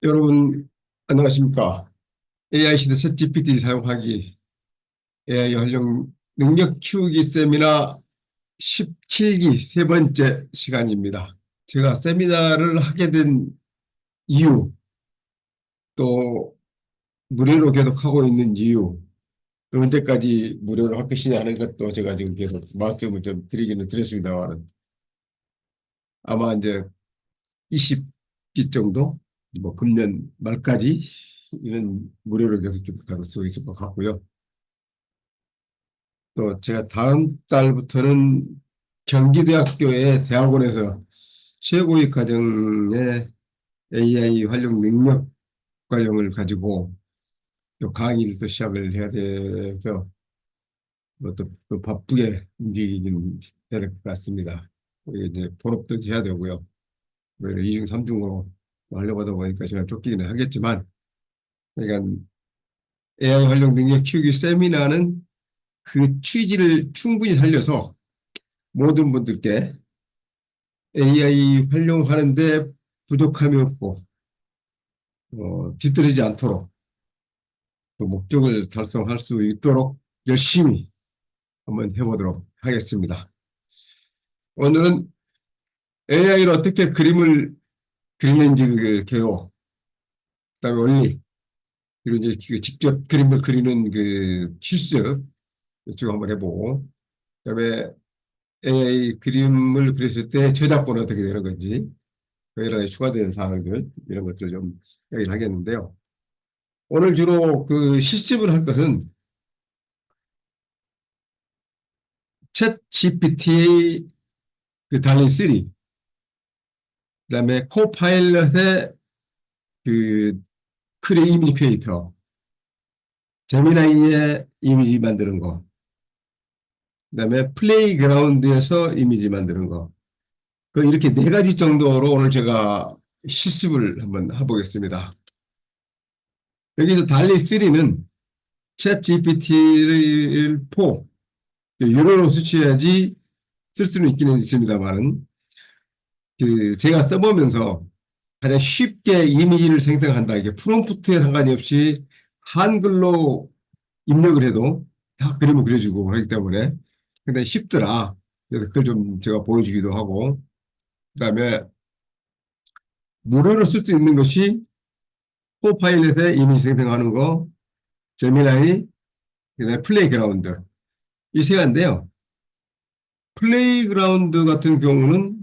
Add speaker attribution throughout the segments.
Speaker 1: 여러분, 안녕하십니까? AI 시대 챗 GPT 사용하기, AI 활용 능력 키우기 세미나 17기 세 번째 시간입니다. 제가 세미나를 하게 된 이유, 또 무료로 계속하고 있는 이유, 또 언제까지 무료로 할 것이냐 하는 것도 제가 지금 계속 말씀을 좀 드리기는 드렸습니다만, 아마 이제 20기 정도, 뭐 금년 말까지 이런 무료로 계속 좀 가능성이 있을 것 같고요. 또 제가 다음 달부터는 경기대학교의 대학원에서 최고의 과정의 AI 활용 능력 과정을 가지고 또 강의를 또 시작을 해야 돼서 또 바쁘게 움직이긴 해야 될 것 같습니다. 이게 이제 본업도 해야 되고요. 뭐 이중 삼중으로 하려고 하다 보니까 제가 쫓기는 하겠지만, 그러니까 AI 활용 능력 키우기 세미나는 그 취지를 충분히 살려서 모든 분들께 AI 활용하는데 부족함이 없고 뒤떨어지지 않도록 그 목적을 달성할 수 있도록 열심히 한번 해보도록 하겠습니다. 오늘은 AI를 어떻게 그림을 그리는지 그 개요, 그다음에 원리, 그리고 이제 그 직접 그림을 그리는 그 실습 이쪽 한번 해보고, 그다음에 AI 그림을 그렸을 때 저작권은 어떻게 되는 건지, 여러 가지 추가되는 사항들 이런 것들을 좀 이야기를 하겠는데요. 오늘 주로 그 실습을 할 것은 챗 GPT 그 달리 3, 그다음에 코파일럿의 그 크리 이미지 크리에이터, 제미나이의 이미지 만드는 거, 그다음에 플레이그라운드에서 이미지 만드는 거. 그 이렇게 네 가지 정도로 오늘 제가 실습을 한번 해보겠습니다. 여기서 달리 3는 챗 GPT를 4 유료로 수치해야지 쓸 수는 있기는 있습니다만, 그 제가 써보면서 가장 쉽게 이미지를 생성한다. 이게 프롬프트에 상관이 없이 한글로 입력을 해도 다 그림을 그려주고 그러기 때문에 근데 쉽더라. 그래서 그걸 좀 제가 보여주기도 하고, 그다음에 무료로 쓸 수 있는 것이 코파일럿에 이미지 생성하는 거, 제미나이, 그다음에 플레이그라운드, 이 세 가지인데요. 플레이그라운드 같은 경우는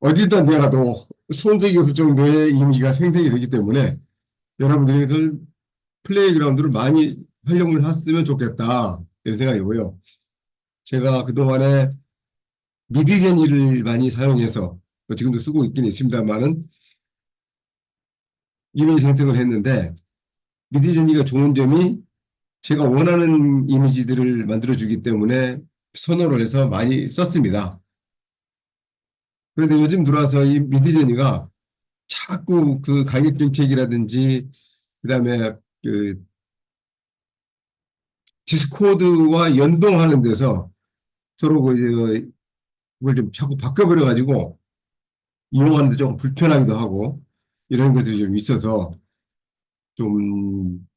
Speaker 1: 어디다 내가도 손색이 없을 정도의 이미지가 생성이 되기 때문에 여러분들이 플레이그라운드를 많이 활용을 했으면 좋겠다, 이런 생각이고요. 제가 그동안에 미디제니를 많이 사용해서 지금도 쓰고 있긴 있습니다만은 이미지 생성을 했는데, 미디제니가 좋은 점이 제가 원하는 이미지들을 만들어주기 때문에 선호를 해서 많이 썼습니다. 그런데 요즘 들어와서 이 미디제니가 자꾸 그 가격 정책이라든지 그다음에 그 디스코드와 연동하는 데서 서로 그걸 좀 자꾸 바꿔버려 가지고 이용하는데 조금 불편하기도 하고 이런 것들이 좀 있어서 좀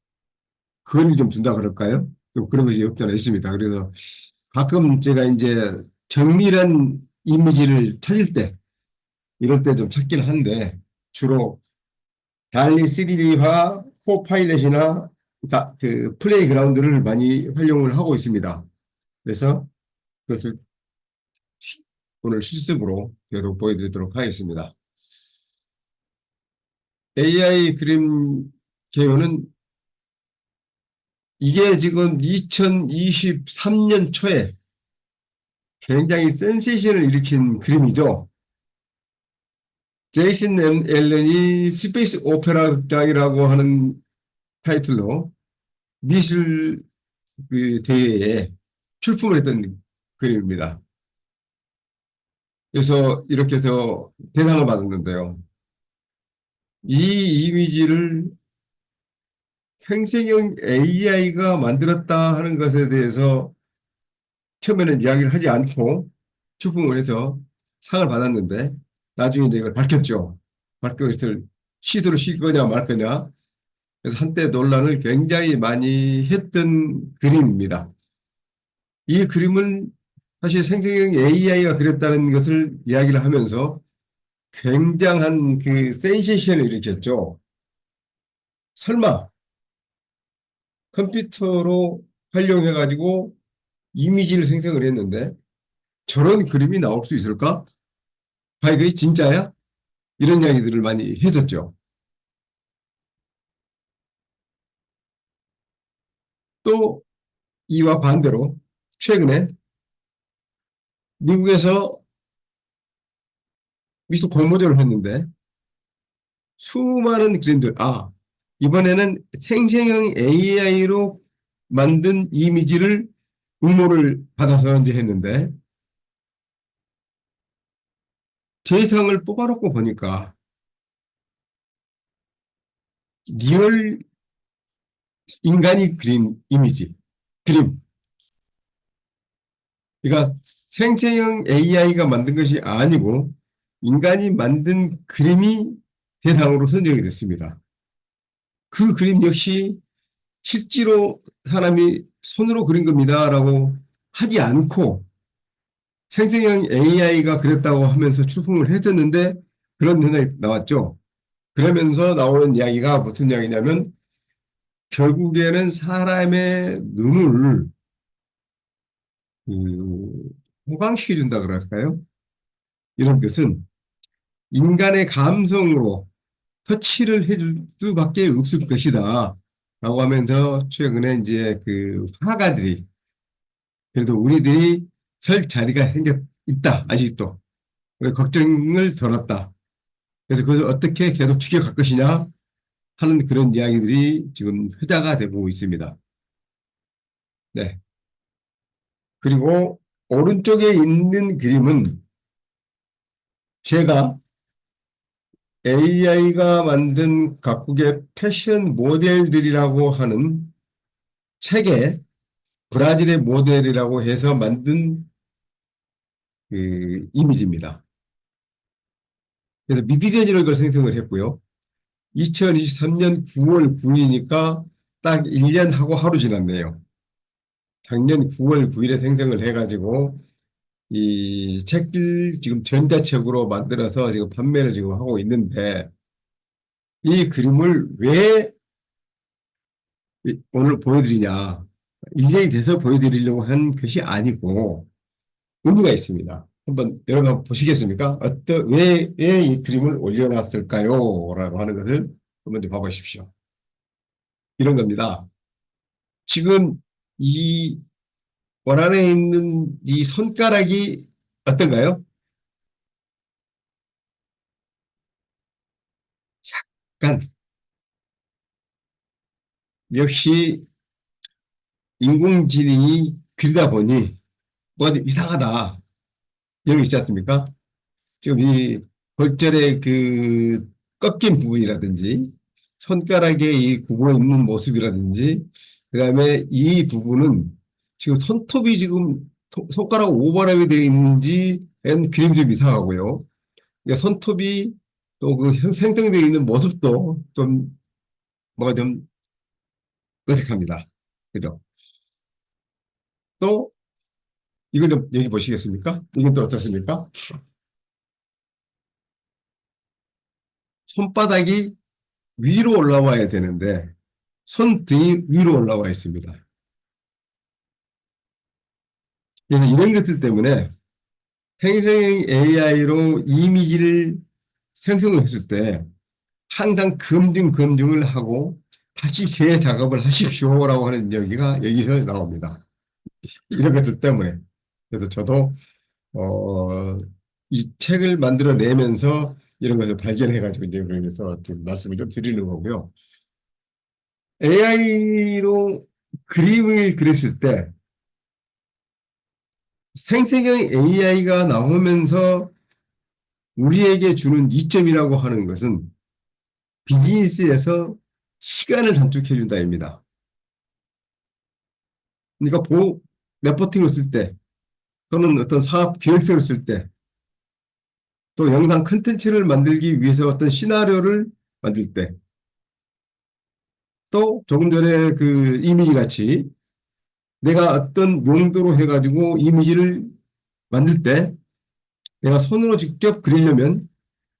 Speaker 1: 거리를 좀 둔다 그럴까요? 좀 그런 것이 없지 않아 있습니다. 그래서 가끔 제가 이제 정밀한 이미지를 찾을 때 이럴 때 좀 찾긴 한데 주로 달리 3D와 코파일럿이나 그 플레이그라운드를 많이 활용을 하고 있습니다. 그래서 그것을 오늘 실습으로 계속 보여드리도록 하겠습니다. AI 그림 개요는 이게 지금 2023년 초에 굉장히 센세이션을 일으킨 그림이죠. 제이슨 앨런이 스페이스 오페라 극장이라고 하는 타이틀로 미술 그 대회에 출품을 했던 그림입니다. 그래서 이렇게 해서 대상을 받았는데요. 이 이미지를 생성형 AI가 만들었다 하는 것에 대해서 처음에는 이야기를 하지 않고 출품을 해서 상을 받았는데 나중에 이제 이걸 밝혔죠. 밝혀서 시도를 시키거냐 말 거냐. 그래서 한때 논란을 굉장히 많이 했던 그림입니다. 이 그림은 사실 생성형 AI가 그렸다는 것을 이야기를 하면서 굉장한 그 센세이션을 일으켰죠. 설마 컴퓨터로 활용해가지고 이미지를 생성을 했는데 저런 그림이 나올 수 있을까? 과연 그게 진짜야? 이런 이야기들을 많이 했었죠. 또 이와 반대로 최근에 미국에서 미술 공모전을 했는데 수많은 그림들, 이번에는 생성형 AI로 만든 이미지를 응모를 받아서 이제 했는데 대상을 뽑아놓고 보니까 리얼 인간이 그린 이미지, 그림. 그러니까 생체형 AI가 만든 것이 아니고 인간이 만든 그림이 대상으로 선정이 됐습니다. 그 그림 역시 실제로 사람이 손으로 그린 겁니다라고 하지 않고 생성형 AI가 그렸다고 하면서 출품을 했었는데 그런 현상이 나왔죠. 그러면서 나오는 이야기가 무슨 이야기냐면 결국에는 사람의 눈을 호강시켜준다 그럴까요? 이런 것은 인간의 감성으로 터치를 해줄 수밖에 없을 것이다. 라고 하면서 최근에 이제 그 화가들이 그래도 우리들이 설 자리가 생겨 있다. 아직도. 그래서 걱정을 덜었다. 그래서 그것을 어떻게 계속 지켜갈 것이냐 하는 그런 이야기들이 지금 회자가 되고 있습니다. 네. 그리고 오른쪽에 있는 그림은 제가 AI가 만든 각국의 패션 모델들이라고 하는 책에 브라질의 모델이라고 해서 만든 그 이미지입니다. 그래서 미드저지를 그걸 생성을 했고요. 2023년 9월 9일이니까 딱 1년하고 하루 지났네요. 작년 9월 9일에 생성을 해가지고 이 책을 지금 전자책으로 만들어서 지금 판매를 지금 하고 있는데 이 그림을 왜 오늘 보여드리냐. 인정이 돼서 보여드리려고 한 것이 아니고 의미가 있습니다. 한번 여러분 한번 보시겠습니까? 왜 이 그림을 올려놨을까요? 라고 하는 것을 한번 좀 봐보십시오. 이런 겁니다. 지금 이 원안에 있는 이 손가락이 어떤가요? 약간 역시 인공지능이 그리다 보니 뭐가 좀 이상하다. 이런 게 있지 않습니까? 지금 이 골절의 그 꺾인 부분이라든지 손가락에 이 굽어 있는 모습이라든지 그다음에 이 부분은 지금 손톱이 지금 손가락 오버랩이 되어 있는지 그림이 좀 이상하고요. 그러니까 손톱이 또 그 생성되어 있는 모습도 좀 뭐가 좀 어색합니다. 그죠? 또 이걸 좀 여기 보시겠습니까? 이건 또 어떻습니까? 손바닥이 위로 올라와야 되는데 손등이 위로 올라와 있습니다. 그래서 이런 것들 때문에 생성형 AI로 이미지를 생성을 했을 때 항상 검증을 하고 다시 재작업을 하십시오라고 하는 여기가 여기서 나옵니다. 이런 것들 때문에. 그래서 저도 이 책을 만들어내면서 이런 것을 발견해가지고 이제 그래서 좀 말씀을 좀 드리는 거고요. AI로 그림을 그렸을 때 생성형 AI가 나오면서 우리에게 주는 이점이라고 하는 것은 비즈니스에서 시간을 단축해 준다입니다. 그러니까 레포팅을 쓸 때 또는 어떤 사업 기획서를 쓸 때 또 영상 컨텐츠를 만들기 위해서 어떤 시나리오를 만들 때. 또 조금 전에 그 이미지 같이 내가 어떤 용도로 해가지고 이미지를 만들 때 내가 손으로 직접 그리려면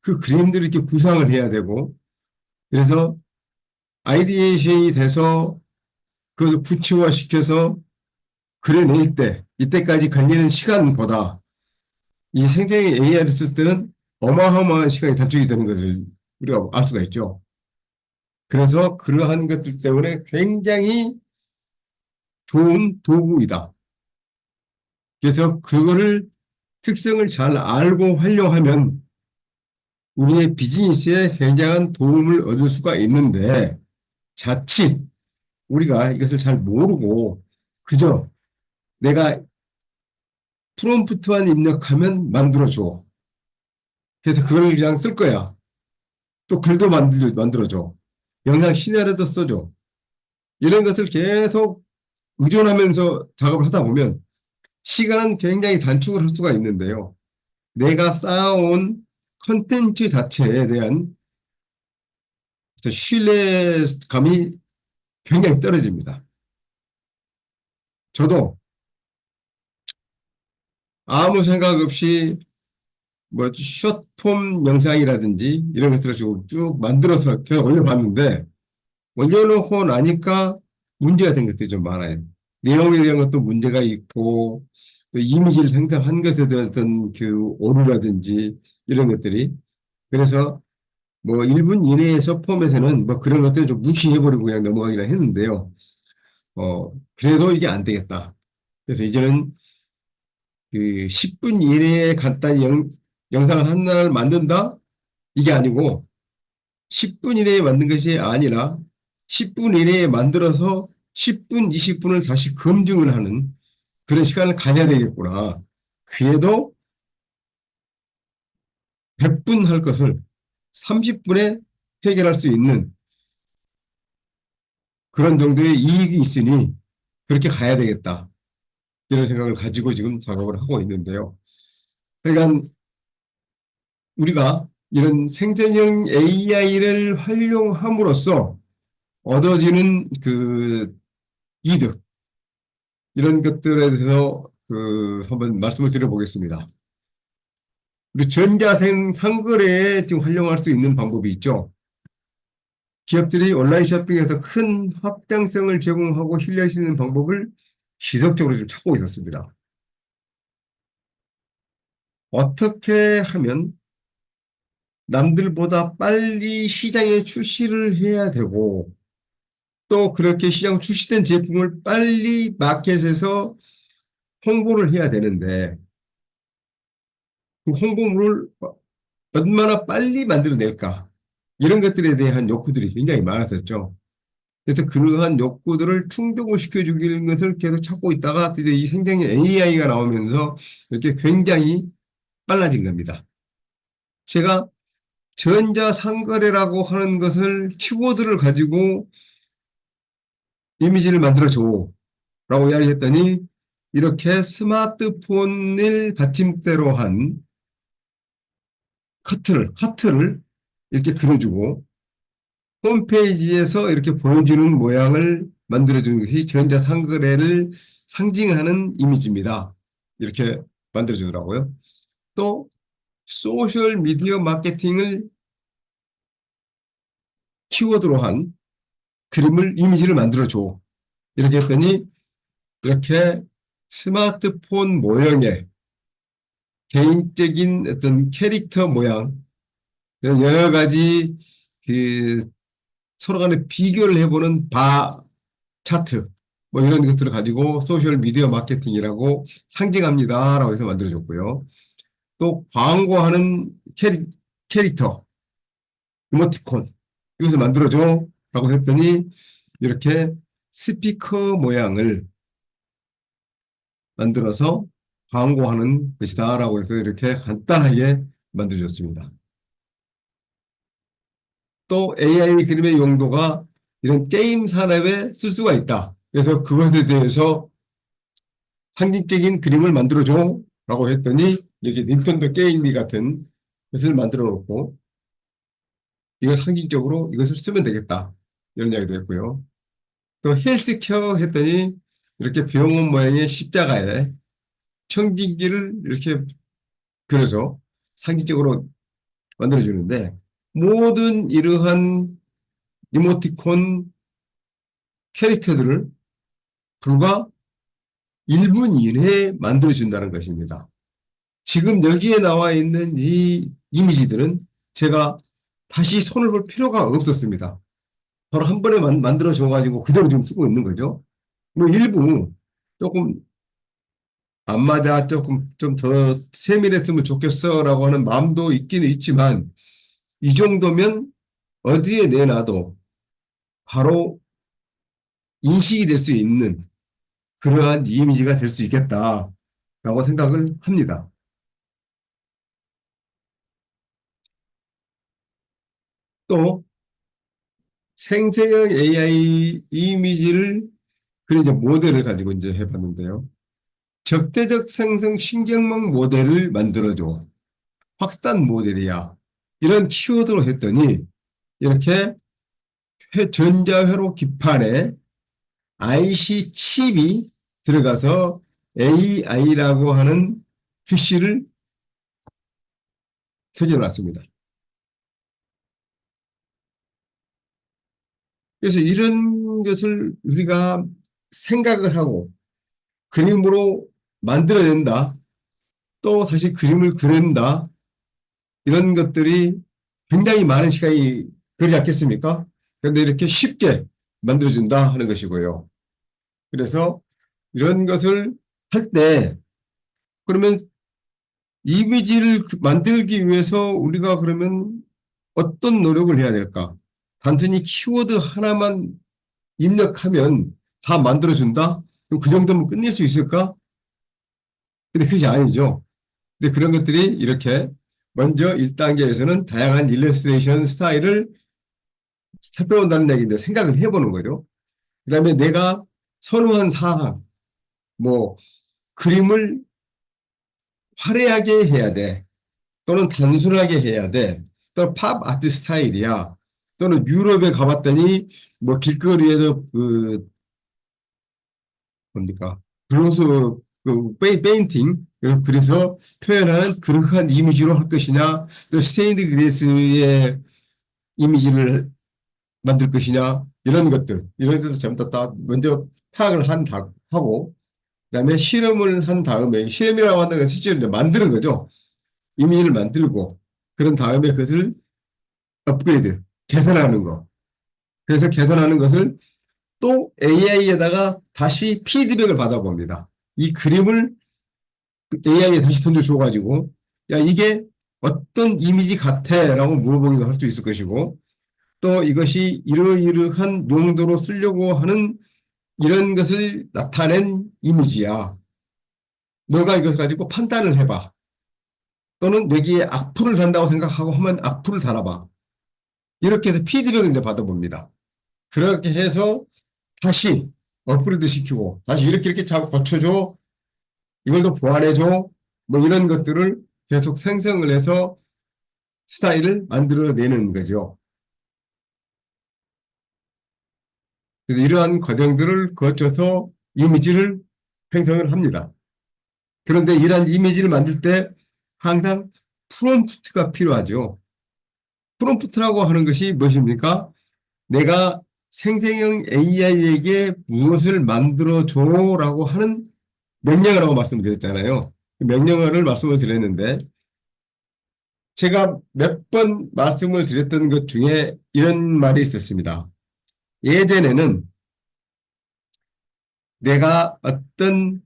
Speaker 1: 그 그림들을 이렇게 구상을 해야 되고 그래서 아이디에이션이 돼서 그것을 구체화시켜서 그려낼 때 이때까지 걸리는 시간보다 이 생成AI를 쓸 때는 어마어마한 시간이 단축이 되는 것을 우리가 알 수가 있죠. 그래서 그러한 것들 때문에 굉장히 좋은 도구이다. 그래서 그거를 특성을 잘 알고 활용하면 우리의 비즈니스에 굉장한 도움을 얻을 수가 있는데 자칫 우리가 이것을 잘 모르고 그저 내가 프롬프트만 입력하면 만들어줘. 그래서 그걸 그냥 쓸 거야. 또 글도 만들어줘. 영상 시나리오도 써줘. 이런 것을 계속 의존하면서 작업을 하다 보면 시간은 굉장히 단축을 할 수가 있는데요. 내가 쌓아온 컨텐츠 자체에 대한 신뢰감이 굉장히 떨어집니다. 저도 아무 생각 없이 뭐 숏폼 영상이라든지 이런 것들을 쭉 만들어서 계속 올려봤는데 올려놓고 나니까 문제가 된 것들이 좀 많아요. 내용에 대한 것도 문제가 있고 또 이미지를 생성한 것에 대한 어떤 그 오류라든지 이런 것들이 그래서 뭐 1분 이내에서 폼에서는 뭐 그런 것들을 좀 무시해버리고 그냥 넘어가기라 했는데요. 그래도 이게 안 되겠다. 그래서 이제는 그 10분 이내에 간단히 영상을 하나를 만든다? 이게 아니고 10분 이내에 만든 것이 아니라 10분 이내에 만들어서 10분, 20분을 다시 검증을 하는 그런 시간을 가져야 되겠구나. 그래도 100분 할 것을 30분에 해결할 수 있는 그런 정도의 이익이 있으니 그렇게 가야 되겠다. 이런 생각을 가지고 지금 작업을 하고 있는데요. 그러니까 우리가 이런 생성형 AI를 활용함으로써 얻어지는 그 이득, 이런 것들에 대해서 한번 말씀을 드려보겠습니다. 우리 전자생 상거래에 지금 활용할 수 있는 방법이 있죠. 기업들이 온라인 쇼핑에서 큰 확장성을 제공하고 신뢰할 수 있는 방법을 지속적으로 좀 찾고 있었습니다. 어떻게 하면 남들보다 빨리 시장에 출시를 해야 되고 또 그렇게 시장 출시된 제품을 빨리 마켓에서 홍보를 해야 되는데 그 홍보물을 얼마나 빨리 만들어낼까 이런 것들에 대한 욕구들이 굉장히 많았었죠. 그래서 그러한 욕구들을 충족을 시켜주기는 것을 계속 찾고 있다가 드디어 이 생성형 AI가 나오면서 이렇게 굉장히 빨라진 겁니다. 제가 전자상거래라고 하는 것을 키워드를 가지고 이미지를 만들어줘 라고 이야기했더니 이렇게 스마트폰을 받침대로 한 하트를 이렇게 그려주고 홈페이지에서 이렇게 보여주는 모양을 만들어주는 것이 전자상거래를 상징하는 이미지입니다. 이렇게 만들어주더라고요. 또 소셜 미디어 마케팅을 키워드로 한 이미지를 만들어줘. 이렇게 했더니 이렇게 스마트폰 모형의 개인적인 어떤 캐릭터 모양, 여러 가지 그 서로 간에 비교를 해보는 차트, 뭐 이런 것들을 가지고 소셜 미디어 마케팅이라고 상징합니다라고 해서 만들어줬고요. 또 광고하는 캐릭터, 이모티콘, 이것을 만들어줘 라고 했더니 이렇게 스피커 모양을 만들어서 광고하는 것이다라고 해서 이렇게 간단하게 만들어줬습니다. 또 AI 그림의 용도가 이런 게임 산업에 쓸 수가 있다. 그래서 그것에 대해서 상징적인 그림을 만들어줘 라고 했더니 이렇게 닌텐도 게임기 같은 것을 만들어 놓고 이거 상징적으로 이것을 쓰면 되겠다. 이런 이야기도 했고요. 또 헬스케어 했더니 이렇게 병원 모양의 십자가에 청진기를 이렇게 그려서 상징적으로 만들어주는데 모든 이러한 이모티콘 캐릭터들을 불과 1분 이내에 만들어준다는 것입니다. 지금 여기에 나와 있는 이 이미지들은 제가 다시 손을 볼 필요가 없었습니다. 바로 한 번에 만들어줘가지고 그대로 지금 쓰고 있는 거죠. 뭐 일부 조금 안 맞아, 조금 좀 더 세밀했으면 좋겠어라고 하는 마음도 있기는 있지만 이 정도면 어디에 내놔도 바로 인식이 될 수 있는 그러한 이미지가 될 수 있겠다라고 생각을 합니다. 또 생成AI 이미지를 그리고 이제 모델을 가지고 이제 해봤는데요. 적대적 생성 신경망 모델을 만들어줘. 확산 모델이야. 이런 키워드로 했더니 이렇게 전자회로 기판에 IC 칩이 들어가서 AI라고 하는 표시를 새겨놨습니다. 그래서 이런 것을 우리가 생각을 하고 그림으로 만들어낸다. 또 다시 그림을 그린다. 이런 것들이 굉장히 많은 시간이 걸리지 않겠습니까? 그런데 이렇게 쉽게 만들어준다 하는 것이고요. 그래서 이런 것을 할 때 그러면 이미지를 만들기 위해서 우리가 그러면 어떤 노력을 해야 될까? 단순히 키워드 하나만 입력하면 다 만들어준다? 그럼 그 정도면 끝낼 수 있을까? 근데 그것이 아니죠. 근데 그런 것들이 이렇게 먼저 1단계에서는 다양한 일러스트레이션 스타일을 살펴본다는 얘기인데 생각을 해보는 거죠. 그 다음에 내가 선호한 사항, 뭐, 그림을 화려하게 해야 돼. 또는 단순하게 해야 돼. 또는 팝 아트 스타일이야. 또는 유럽에 가봤더니 뭐 길거리에도 그 뭡니까 블루스 그 페인팅 그래서 표현하는 그러한 이미지로 할 것이냐 또 스테인드 그레스의 이미지를 만들 것이냐 이런 것들 이런 것들 전부 다 먼저 파악을 하고 그다음에 실험을 한 다음에 실험이라고 하는 건 실제로 만드는 거죠. 이미지를 만들고 그런 다음에 그것을 업그레이드 개선하는 거. 그래서 개선하는 것을 또 AI에다가 다시 피드백을 받아봅니다. 이 그림을 AI에 다시 던져줘가지고 야 이게 어떤 이미지 같아? 라고 물어보기도 할 수 있을 것이고 또 이것이 이러이러한 용도로 쓰려고 하는 이런 것을 나타낸 이미지야. 너가 이것을 가지고 판단을 해봐. 또는 여기에 악플을 단다고 생각하고 하면 악플을 달아봐. 이렇게 해서 피드백을 이제 받아봅니다. 그렇게 해서 다시 업그레이드 시키고 다시 이렇게 잘 고쳐줘. 이걸 더 보완해줘. 뭐 이런 것들을 계속 생성을 해서 스타일을 만들어내는 거죠. 그래서 이러한 과정들을 거쳐서 이미지를 생성을 합니다. 그런데 이러한 이미지를 만들 때 항상 프롬프트가 필요하죠. 프롬프트라고 하는 것이 무엇입니까? 내가 생성형 AI에게 무엇을 만들어줘라고 하는 명령어라고 말씀을 드렸잖아요. 명령어를 말씀을 드렸는데 제가 몇 번 말씀을 드렸던 것 중에 이런 말이 있었습니다. 예전에는 내가 어떤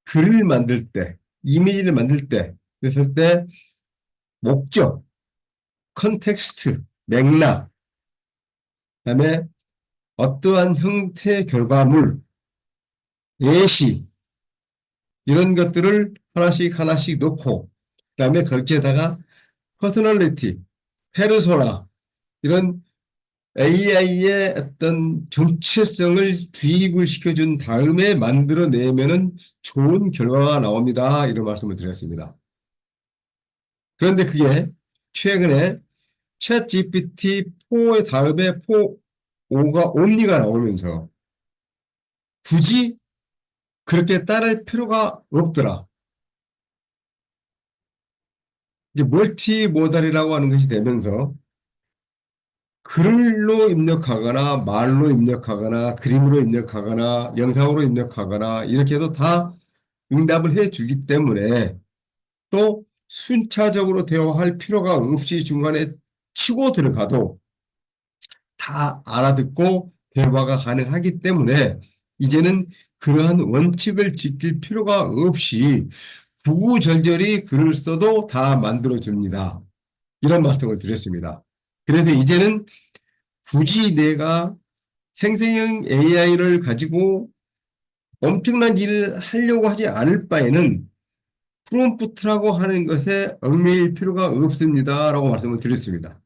Speaker 1: 글을 만들 때, 이미지를 만들 때, 그랬을 때 목적, 컨텍스트, 맥락, 그다음에 어떠한 형태의 결과물, 예시 이런 것들을 하나씩 하나씩 넣고 그다음에 거기에다가 퍼스널리티, 페르소나 이런 AI의 어떤 정체성을 주입을 시켜준 다음에 만들어내면은 좋은 결과가 나옵니다. 이런 말씀을 드렸습니다. 그런데 그게 최근에 챗 GPT-4의 다음에 5가 옴니가 나오면서 굳이 그렇게 따를 필요가 없더라. 이제 멀티 모달이라고 하는 것이 되면서 글로 입력하거나 말로 입력하거나 그림으로 입력하거나 영상으로 입력하거나 이렇게 해도 다 응답을 해주기 때문에 또 순차적으로 대화할 필요가 없이 중간에 치고 들어가도 다 알아듣고 대화가 가능하기 때문에 이제는 그러한 원칙을 지킬 필요가 없이 구구절절히 글을 써도 다 만들어줍니다. 이런 말씀을 드렸습니다. 그래서 이제는 굳이 내가 생성형 AI를 가지고 엄청난 일을 하려고 하지 않을 바에는 프롬프트라고 하는 것에 얽매일 필요가 없습니다. 라고 말씀을 드렸습니다.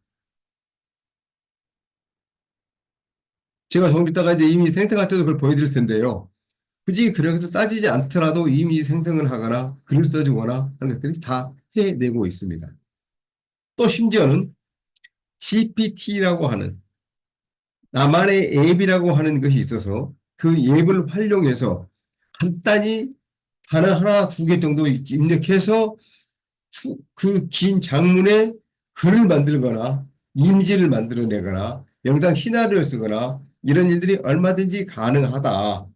Speaker 1: 제가 조금 이따가 이제 이미 생성할 때도 그걸 보여드릴 텐데요. 굳이 그래서 따지지 않더라도 이미 생성을 하거나 글을 써주거나 하는 것들이 다 해내고 있습니다. 또 심지어는 GPT라고 하는 나만의 앱이라고 하는 것이 있어서 그 앱을 활용해서 간단히 하나, 두 개 정도 입력해서 그 긴 장문에 글을 만들거나 이미지를 만들어내거나 영상 시나리오를 쓰거나 이런 일들이 얼마든지 가능하다.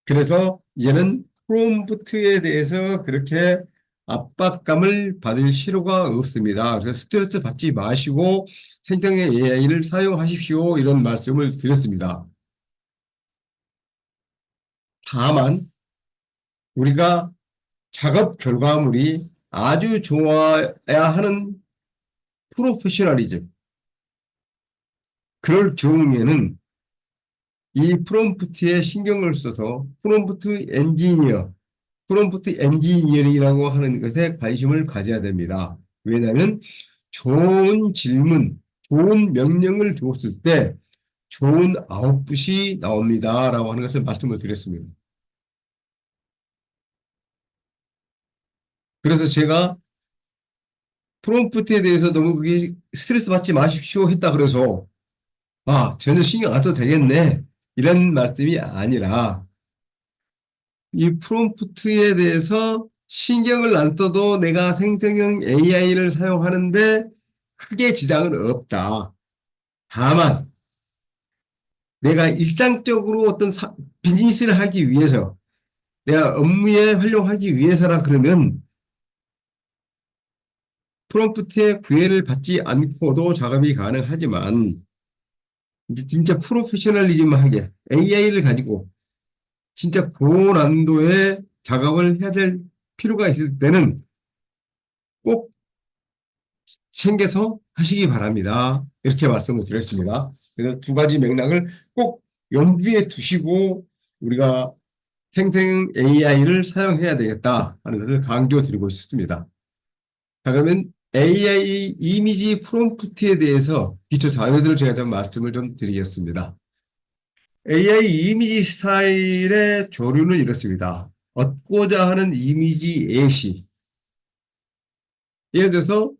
Speaker 1: 그래서 이제는 프롬프트에 대해서 그렇게 압박감을 받을 필요가 없습니다. 그래서 스트레스 받지 마시고 생성형 AI를 사용하십시오. 이런 말씀을 드렸습니다. 다만 우리가 작업 결과물이 아주 좋아야 하는 프로페셔널리즘, 그럴 경우에는 이 프롬프트에 신경을 써서 프롬프트 엔지니어링이라고 하는 것에 관심을 가져야 됩니다. 왜냐하면 좋은 질문, 좋은 명령을 줬을 때 좋은 아웃풋이 나옵니다. 라고 하는 것을 말씀을 드렸습니다. 그래서 제가 프롬프트에 대해서 너무 그게 스트레스 받지 마십시오 했다 그래서 전혀 신경 안 써도 되겠네. 이런 말씀이 아니라 이 프롬프트에 대해서 신경을 안 써도 내가 생성형 AI를 사용하는데 크게 지장은 없다. 다만 내가 일상적으로 어떤 비즈니스를 하기 위해서 내가 업무에 활용하기 위해서라 그러면 프롬프트의 구애를 받지 않고도 작업이 가능하지만 이제 진짜 프로페셔널리즘하게 AI를 가지고 진짜 고난도의 작업을 해야 될 필요가 있을 때는 꼭 챙겨서 하시기 바랍니다. 이렇게 말씀을 드렸습니다. 그래서 두 가지 맥락을 꼭 염두에 두시고 우리가 생成AI를 사용해야 되겠다 하는 것을 강조드리고 싶습니다. 자, 그러면 AI 이미지 프롬프트에 대해서 기초 자료들을 제가 좀 말씀을 좀 드리겠습니다. AI 이미지 스타일의 조류는 이렇습니다. 얻고자 하는 이미지 예시. 예를 들어서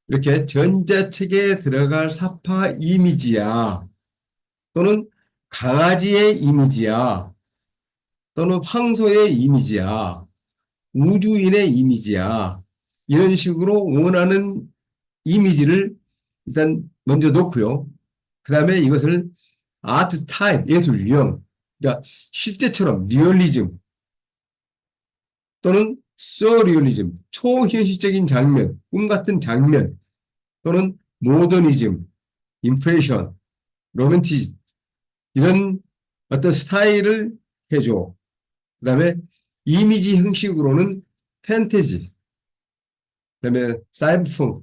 Speaker 1: 이렇게 전자책에 들어갈 사파 이미지야. 또는 강아지의 이미지야. 또는 황소의 이미지야. 우주인의 이미지야. 이런 식으로 원하는 이미지를 일단 먼저 놓고요. 그 다음에 이것을 아트 타입, 예술 유형, 그러니까 실제처럼 리얼리즘 또는 서리얼리즘, 초현실적인 장면, 꿈 같은 장면 또는 모더니즘, 임프레션, 로맨티즘 이런 어떤 스타일을 해줘. 그 다음에 이미지 형식으로는 팬테지, 그 다음에 사이버펑,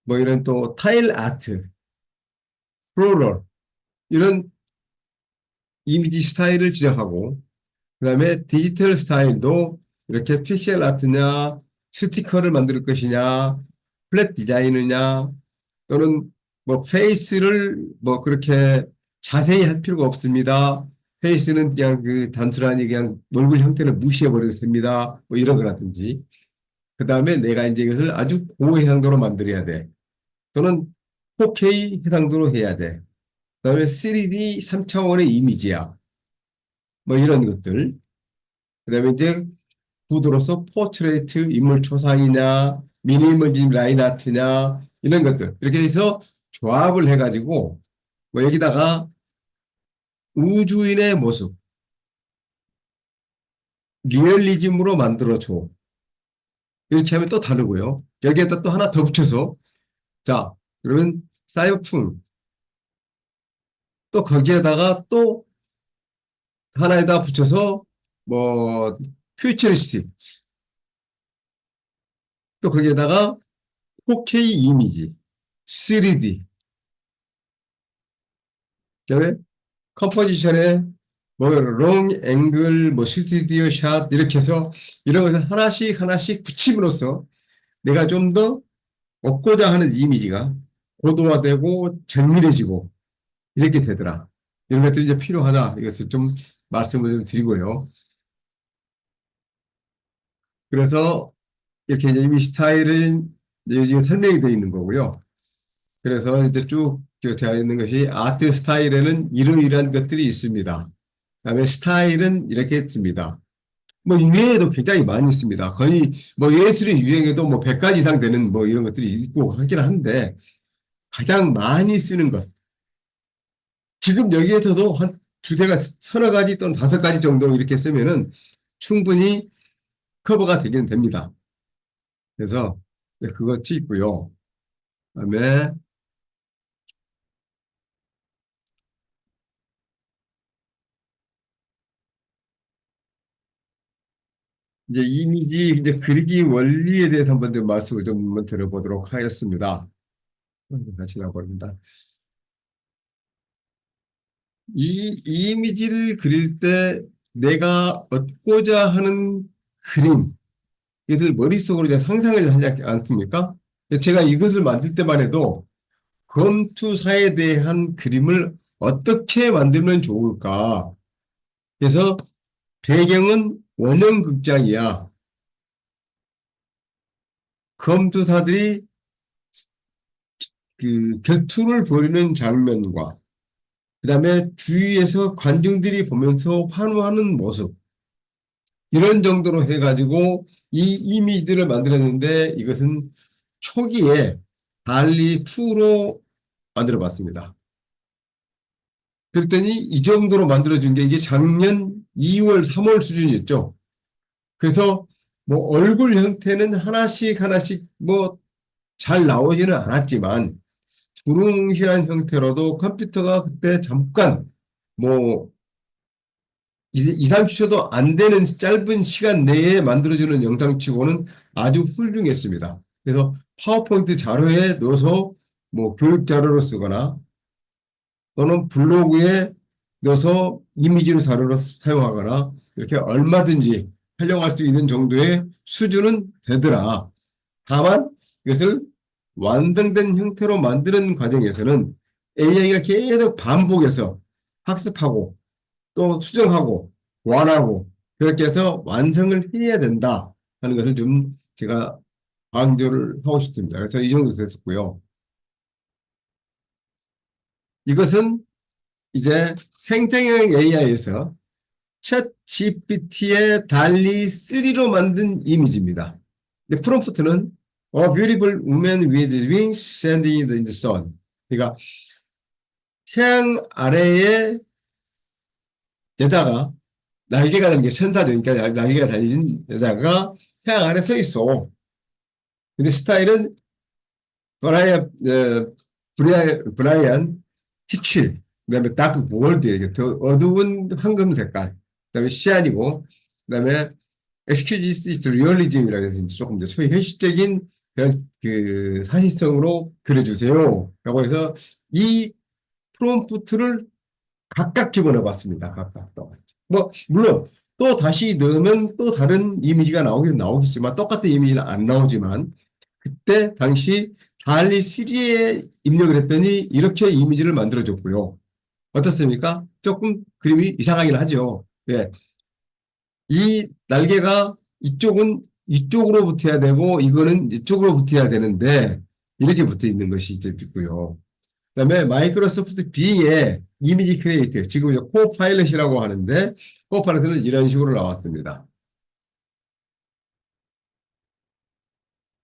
Speaker 1: 뭐 이런 또 타일 아트, 플로럴 이런 이미지 스타일을 지정하고 그 다음에 디지털 스타일도 이렇게 픽셀 아트냐 스티커를 만들 것이냐 플랫 디자인이냐 또는 뭐 페이스를 뭐 그렇게 자세히 할 필요가 없습니다. 페이스는 그냥 그 단순하니 그냥 얼굴 형태를 무시해 버려도 됩니다. 뭐 이런 거라든지 그 다음에 내가 이제 이것을 아주 고해상도로 만들어야 돼. 또는 4K 해상도로 해야 돼. 그 다음에 3D 3차원의 이미지야. 뭐 이런 것들. 그 다음에 이제 구도로서 포트레이트, 인물 초상이냐, 미니멀즘 라인 아트냐, 이런 것들. 이렇게 해서 조합을 해가지고, 뭐 여기다가 우주인의 모습, 리얼리즘으로 만들어줘. 이렇게 하면 또 다르고요. 여기에다 또 하나 더 붙여서, 자, 그러면 사이버풍, 또 거기에다가 또 하나에다 붙여서, 뭐, 퓨처리스틱, 또 거기에다가 4K 이미지, 3D, 그다음에 컴포지션에 뭐, 롱 앵글, 뭐, 스튜디오 샷, 이렇게 해서 이런 것을 하나씩 하나씩 붙임으로써 내가 좀 더 얻고자 하는 이미지가 고도화되고 정밀해지고 이렇게 되더라. 이런 것들이 이제 필요하다. 이것을 좀 말씀을 좀 드리고요. 그래서 이렇게 이제 이미 스타일은 이제 지금 설명이 되어 있는 거고요. 그래서 이제 쭉 되어 있는 것이 아트 스타일에는 이러이러한 것들이 있습니다. 그다음에 스타일은 이렇게 있습니다. 뭐 유행에도 굉장히 많이 있습니다. 거의 뭐 예술의 유행에도 뭐 100가지 이상 되는 뭐 이런 것들이 있고 하긴 한데 가장 많이 쓰는 것. 지금 여기에서도 한 두세 가지, 서너 가지 또는 다섯 가지 정도 이렇게 쓰면은 충분히 커버가 되긴 됩니다. 그래서 그것이 있고요. 그다음에 이제 이미지 이제 그리기 원리에 대해서 한번 좀 말씀을 좀 들어보도록 하겠습니다. 같이 나갑니다. 이 이미지를 그릴 때 내가 얻고자 하는 그림, 이것을 머릿속으로 이제 상상을 하지 않습니까? 제가 이것을 만들 때만 해도 검투사에 대한 그림을 어떻게 만들면 좋을까? 그래서 배경은 원형 극장이야. 검투사들이 그 결투를 벌이는 장면과 그다음에 주위에서 관중들이 보면서 환호하는 모습 이런 정도로 해가지고 이 이미지를 만들었는데 이것은 초기에 달리2로 만들어 봤습니다. 그랬더니 이 정도로 만들어준 게 이게 작년 2월, 3월 수준이었죠. 그래서 뭐 얼굴 형태는 하나씩 하나씩 뭐 잘 나오지는 않았지만 두루뭉실한 형태로도 컴퓨터가 그때 잠깐 뭐 2, 30초도 안 되는 짧은 시간 내에 만들어주는 영상치고는 아주 훌륭했습니다. 그래서 파워포인트 자료에 넣어서 뭐 교육 자료로 쓰거나 또는 블로그에 넣어서 이미지로 자료로 사용하거나 이렇게 얼마든지 활용할 수 있는 정도의 수준은 되더라. 다만 이것을 완성된 형태로 만드는 과정에서는 AI가 계속 반복해서 학습하고 또 수정하고 보완하고 그렇게 해서 완성을 해야 된다 하는 것을 좀 제가 강조를 하고 싶습니다. 그래서 이 정도 됐었고요. 이것은 이제 생태형 AI에서 챗 GPT의 달리 3로 만든 이미지입니다. 근데 프롬프트는 A beautiful woman with wings standing in the sun. 그러니까 태양 아래에 여자가 날개가 달린 게 천사죠. 그러니까 날개가 달린 여자가 태양 아래 서 있어. 근데 스타일은 브라이언, 브라이언 히칠, 그다음에 다크 골드, 더 어두운 황금 색깔, 그다음에 시안이고, 그다음에 엑스큐지스 리얼리즘이라고 해서 조금 더 소위 현실적인 그런 그 사실성으로 그려주세요. 라고 해서 이 프롬프트를 각각 집어넣어 봤습니다. 각각 또. 뭐, 물론 또 다시 넣으면 또 다른 이미지가 나오긴 나오겠지만 똑같은 이미지는 안 나오지만 그때 당시 달리 3에 입력을 했더니 이렇게 이미지를 만들어줬고요. 어떻습니까? 조금 그림이 이상하긴 하죠. 예. 이 날개가 이쪽은 이쪽으로 붙어야 되고 이거는 이쪽으로 붙어야 되는데 이렇게 붙어 있는 것이 이제 있고요. 그다음에 마이크로소프트 B의 이미지 크리에이터 지금 이제 코파일럿이라고 하는데 코파일럿은 이런 식으로 나왔습니다.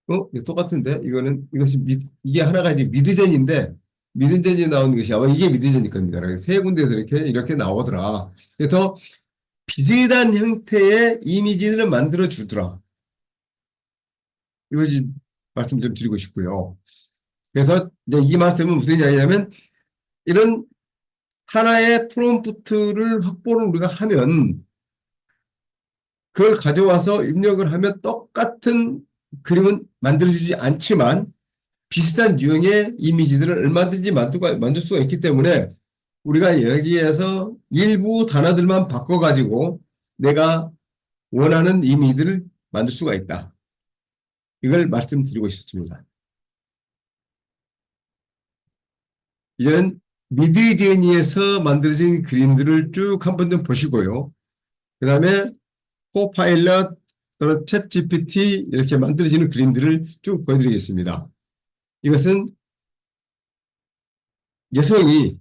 Speaker 1: 이거 똑같은데 이거는 이것이 이게 하나가 이제 미드젠인데 미드젠이 나오는 것이 아마 이게 미드젠일 겁니다. 그래서 세 군데에서 이렇게 나오더라. 그래서 비슷한 형태의 이미지를 만들어 주더라. 이것이 말씀 좀 드리고 싶고요. 그래서 이제 이 말씀은 무슨 이야기냐면 이런 하나의 프롬프트를 확보를 우리가 하면 그걸 가져와서 입력을 하면 똑같은 그림은 만들어지지 않지만 비슷한 유형의 이미지들을 얼마든지 만들 수가 있기 때문에 우리가 여기에서 일부 단어들만 바꿔가지고 내가 원하는 이미지를 만들 수가 있다. 이걸 말씀드리고 싶습니다. 이제는 미드제니에서 만들어진 그림들을 쭉 한번 좀 보시고요. 그 다음에 코파일럿 또는 챗 GPT 이렇게 만들어지는 그림들을 쭉 보여드리겠습니다. 이것은 여성이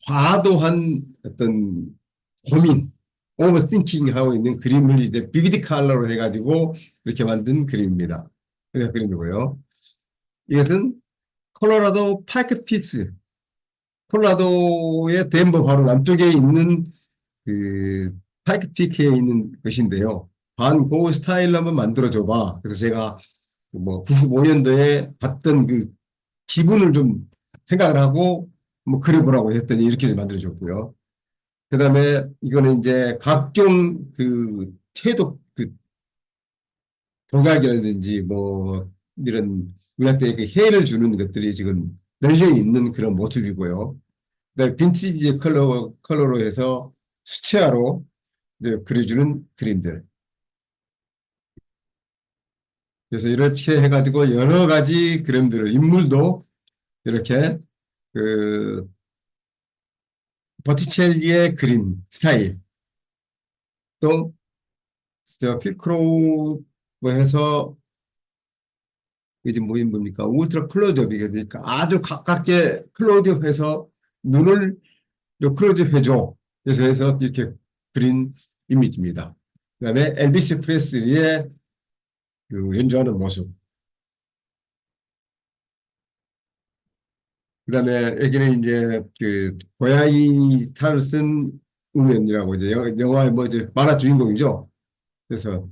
Speaker 1: 과도한 어떤 고민, 오버띵킹 하고 있는 그림을 이제 비비드 컬러로 해가지고 이렇게 만든 그림입니다. 그림이고요. 이것은 콜로라도 파이크피츠, 콜로라도의 덴버 바로 남쪽에 있는 그 파이크피크에 있는 것인데요. 반고 스타일로 한번 만들어줘봐. 그래서 제가 뭐 95년도에 봤던 그 기분을 좀 생각을 하고 뭐 그려보라고 했더니 이렇게 좀 만들어줬고요. 그 다음에 이거는 이제 각종 그 태도, 그 도각이라든지 뭐 이런 우리한테 그 해를 주는 것들이 지금 널려 있는 그런 모습이고요. 그다음에 빈티지 컬러로 해서 수채화로 이제 그려주는 그림들. 그래서 이렇게 해가지고 여러 가지 그림들을 인물도 이렇게 그 버티첼리의 그림 스타일 또 저 필크로우 뭐 해서 이제 뭡니까 울트라 클로즈업이니까 아주 가깝게 클로즈업해서 눈을 클로즈업 해줘. 그래서 해서 이렇게 그린 이미지입니다. 그다음에 엘비스 프레슬리의 그 연주하는 모습. 그다음에 여기는 이제 그 고양이 탈을 쓴 우면이라고 이제 영화의 뭐 이제 만화 주인공이죠. 그래서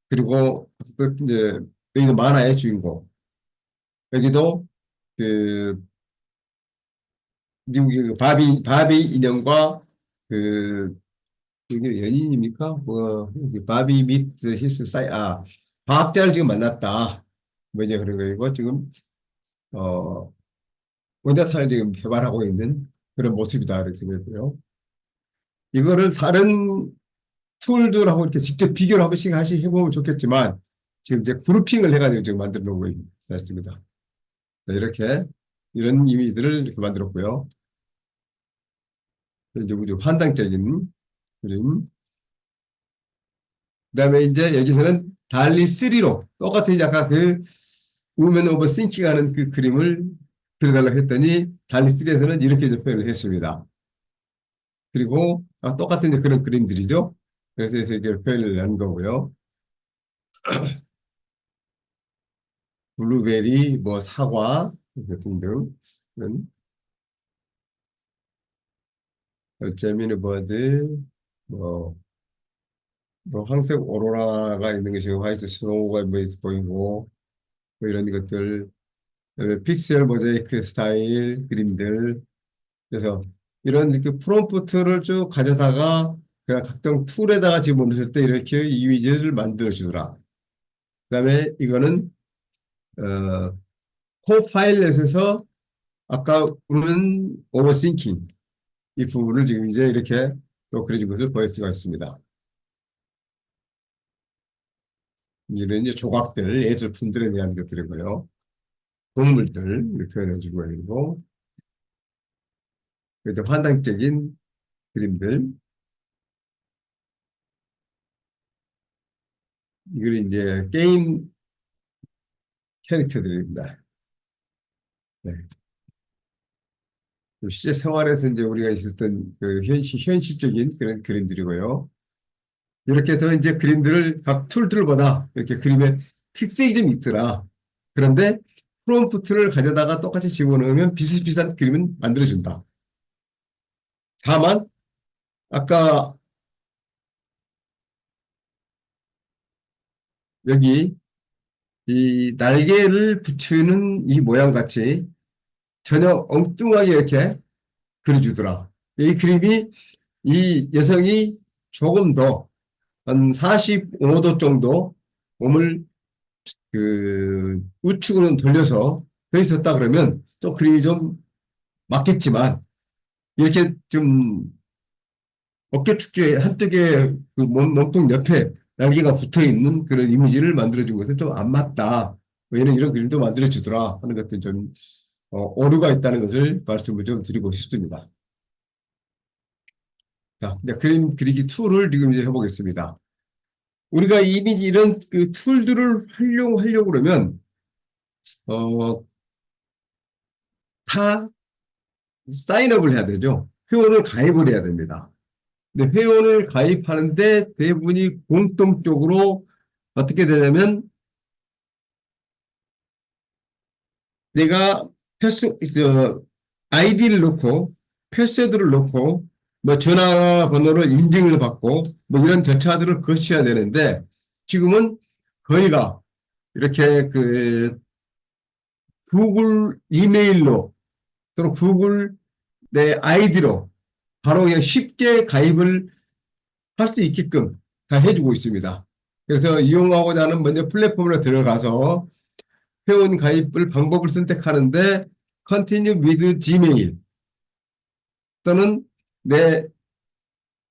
Speaker 1: 그리고 그 이제 여기는 만화의 주인공. 여기도 그 미국의 그 바비 인형과 그 이게 연인입니까? 뭐 바비 미트 히스 사이 과학자를 지금 만났다. 뭐 이제 그런 거이고 지금 어 원자탄을 지금 개발하고 있는 그런 모습이다 이렇게 되고요. 이거를 다른 툴들하고 이렇게 직접 비교를 한 번씩 하시 해보면 좋겠지만 지금 이제 그룹핑을 해가지고 지금 만들어 놓은 거 있습니다. 이렇게 이런 이미지들을 이렇게 만들었고요. 이제 우리 환상적인 그림. 그다음에 이제 여기서는 달리 3로 똑같은 아까 그 우먼 오버 싱킹 하는 그 그림을 그려달라고 했더니 달리 3에서는 이렇게 표현을 했습니다. 그리고 똑같은 그런 그림들이죠. 그래서 이렇게 표현을 한 거고요. 블루베리, 뭐 사과 등등 재미니 버드, 뭐, 뭐 황색 오로라가 있는 것이 화이트 스노우가 뭐 보이고 뭐 이런 것들 그다음에 픽셀 모자이크 스타일 그림들 그래서 이런 그 프롬프트를 쭉 가져다가 그냥 각종 툴에다가 집어넣었을 때 이렇게 이미지를 만들어 주더라. 그다음에 이거는 코파일럿에서 아까 우는 오버싱킹 이 부분을 지금 이제 이렇게 또 그려진 것을 보일 수가 있습니다. 이런 이제 조각들, 예술품들에 대한 것들이고요. 동물들 표현해주고 있고, 이제 환상적인 그림들, 이걸 이제 게임 캐릭터들입니다. 네. 실제 생활에서 이제 우리가 있었던 그 현실적인 그런 그림들이고요. 이렇게 해서 이제 그림들을 각 툴들보다 이렇게 그림에 특색이 좀 있더라. 그런데 프롬프트를 가져다가 똑같이 집어넣으면 비슷비슷한 그림은 만들어진다. 다만 아까 여기 이 날개를 붙이는 이 모양 같이 전혀 엉뚱하게 이렇게 그려주더라. 이 그림이 이 여성이 조금 더 한 45도 정도 몸을 그 우측으로 돌려서 서 있었다 그러면 좀 그림이 좀 맞겠지만 이렇게 좀 어깨 축에 한쪽에 그 몸통 옆에 날개가 붙어 있는 그런 이미지를 만들어준 것은 좀 안 맞다. 왜냐면 이런 그림도 만들어주더라 하는 것들 좀 오류가 있다는 것을 말씀을 좀 드리고 싶습니다. 자, 이제 그림 그리기 툴을 지금 이제 해보겠습니다. 우리가 이미 이런 그 툴들을 하려고 그러면 어, 다 사인업을 해야 되죠. 회원을 가입을 해야 됩니다. 근데 회원을 가입하는데 대부분이 공통적으로 어떻게 되냐면 내가 아이디를 넣고 패스워드를 넣고 뭐 전화번호를 인증을 받고 뭐 이런 절차들을 거쳐야 되는데 지금은 거의가 이렇게 그 구글 이메일로 또는 구글 내 아이디로 바로 그냥 쉽게 가입을 할 수 있게끔 다 해주고 있습니다. 그래서 이용하고자 하는 먼저 플랫폼으로 들어가서 회원 가입을 방법을 선택하는데 Continue with Gmail 또는 내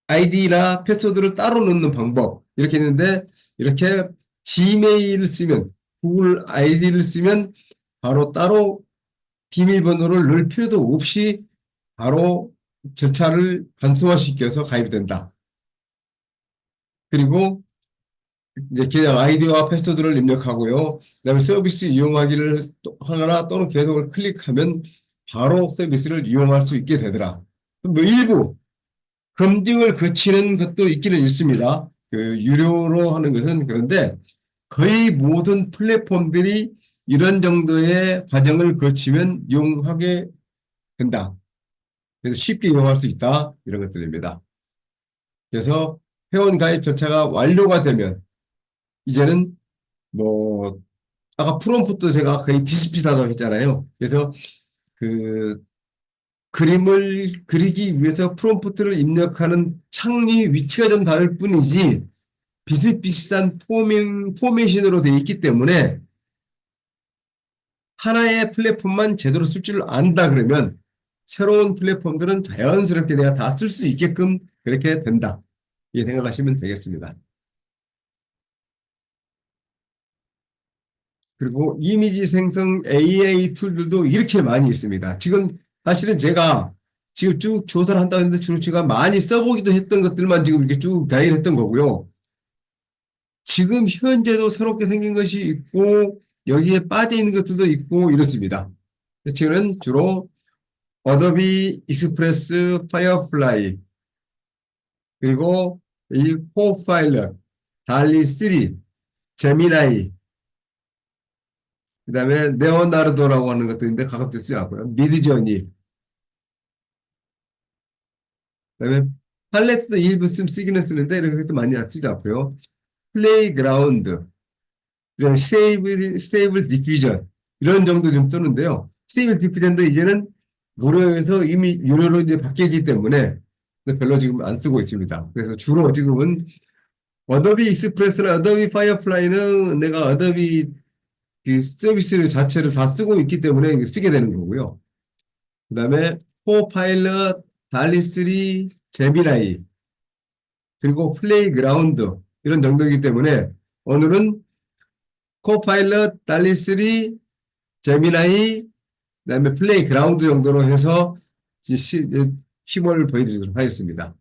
Speaker 1: 아이디나 패스워드를 따로 넣는 방법 이렇게 있는데 이렇게 Gmail을 쓰면 구글 아이디를 쓰면 바로 따로 비밀번호를 넣을 필요도 없이 바로 절차를 간소화시켜서 가입이 된다. 그리고 이제 그냥 아이디와 패스워드를 입력하고요. 그다음에 서비스 이용하기를 하거나 또는 계속을 클릭하면 바로 서비스를 이용할 수 있게 되더라. 뭐 일부 검증을 거치는 것도 있기는 있습니다. 그 유료로 하는 것은 그런데 거의 모든 플랫폼들이 이런 정도의 과정을 거치면 이용하게 된다. 그래서 쉽게 이용할 수 있다. 이런 것들입니다. 그래서 회원 가입 절차가 완료가 되면 이제는 뭐 아까 프롬프트 제가 거의 비슷비슷하다고 했잖아요. 그래서 그 그림을 그리기 위해서 프롬프트를 입력하는 창의 위치가 좀 다를 뿐이지 비슷비슷한 포메이션으로 되어 있기 때문에 하나의 플랫폼만 제대로 쓸 줄 안다 그러면 새로운 플랫폼들은 자연스럽게 내가 다 쓸 수 있게끔 그렇게 된다. 이 생각하시면 되겠습니다. 그리고 이미지 생성 AI 툴들도 이렇게 많이 있습니다. 지금 사실은 제가 지금 쭉 조사를 한다고 했는데 주로 제가 많이 써보기도 했던 것들만 지금 이렇게 쭉 가입을 했던 거고요. 지금 현재도 새롭게 생긴 것이 있고 여기에 빠져 있는 것들도 있고 이렇습니다. 지금은 주로 어도비 익스프레스 파이어플라이 그리고 이 코파일럿 달리 3 제미나이 그다음에 네오나르도라고 하는 것도 있는데 가깝게 쓰여고요. 미드저니 그다음에 팔레트도 일부 쓰기는 쓰는데 이렇게 또 많이 쓰지 않고요. 플레이그라운드 그다음에 스테이블 디퓨전 이런 정도 좀 쓰는데요. 스테이블 디퓨전도 이제는 무료에서 이미 유료로 이제 바뀌기 때문에 별로 지금 안 쓰고 있습니다. 그래서 주로 지금은 어도비 익스프레스나 어도비 파이어플라이는 내가 어도비 그 서비스 자체를 다 쓰고 있기 때문에 쓰게 되는 거고요. 그 다음에 코파일럿, 달리3, 제미나이, 그리고 플레이그라운드 이런 정도이기 때문에 오늘은 코파일럿, 달리3, 제미나이, 그 다음에 플레이그라운드 정도로 해서 시범을 보여드리도록 하겠습니다.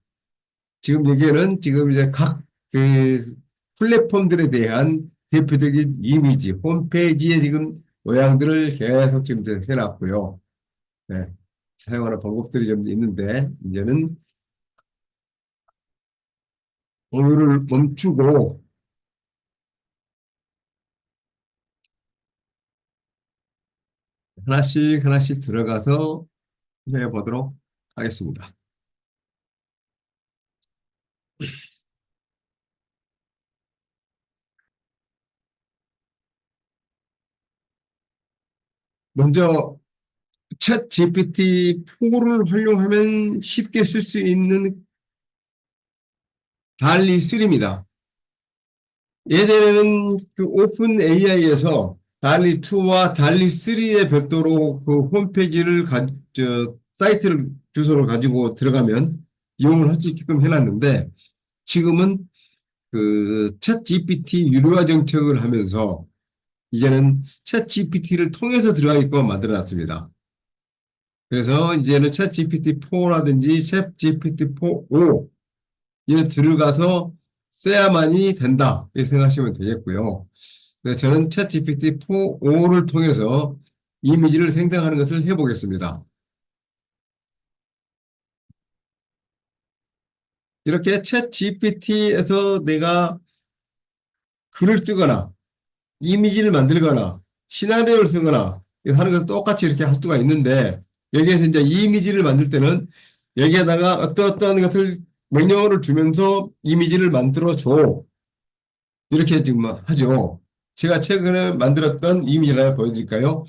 Speaker 1: 지금 여기에는 지금 이제 각 그 플랫폼들에 대한 대표적인 이미지, 홈페이지에 지금 모양들을 계속 지금 해놨고요. 네, 사용하는 방법들이 좀 있는데, 이제는 공유를 멈추고 하나씩 하나씩 들어가서 해보도록 하겠습니다. 먼저 챗 GPT-4를 활용하면 쉽게 쓸 수 있는 달리 3입니다. 예전에는 그 오픈 AI에서 달리 2와 달리 3의 별도로 그 홈페이지를 사이트를 주소를 가지고 들어가면 이용을 할 수 있게끔 해놨는데 지금은 그 챗 GPT 유료화 정책을 하면서 이제는 챗 GPT를 통해서 들어가게끔 만들어 놨습니다. 그래서 이제는 챗 GPT-4라든지 챗 GPT-4o 에 들어가서 써야만이 된다. 이렇게 생각하시면 되겠고요. 그래서 저는 챗 GPT-4o를 통해서 이미지를 생성하는 것을 해보겠습니다. 이렇게 챗 GPT에서 내가 글을 쓰거나 이미지를 만들거나 시나리오를 쓰거나 하는 것은 똑같이 이렇게 할 수가 있는데 여기에서 이제 이미지를 만들 때는 여기에다가 어떤 것을 명령어를 주면서 이미지를 만들어 줘. 이렇게 지금 하죠. 제가 최근에 만들었던 이미지를 하나 보여드릴까요?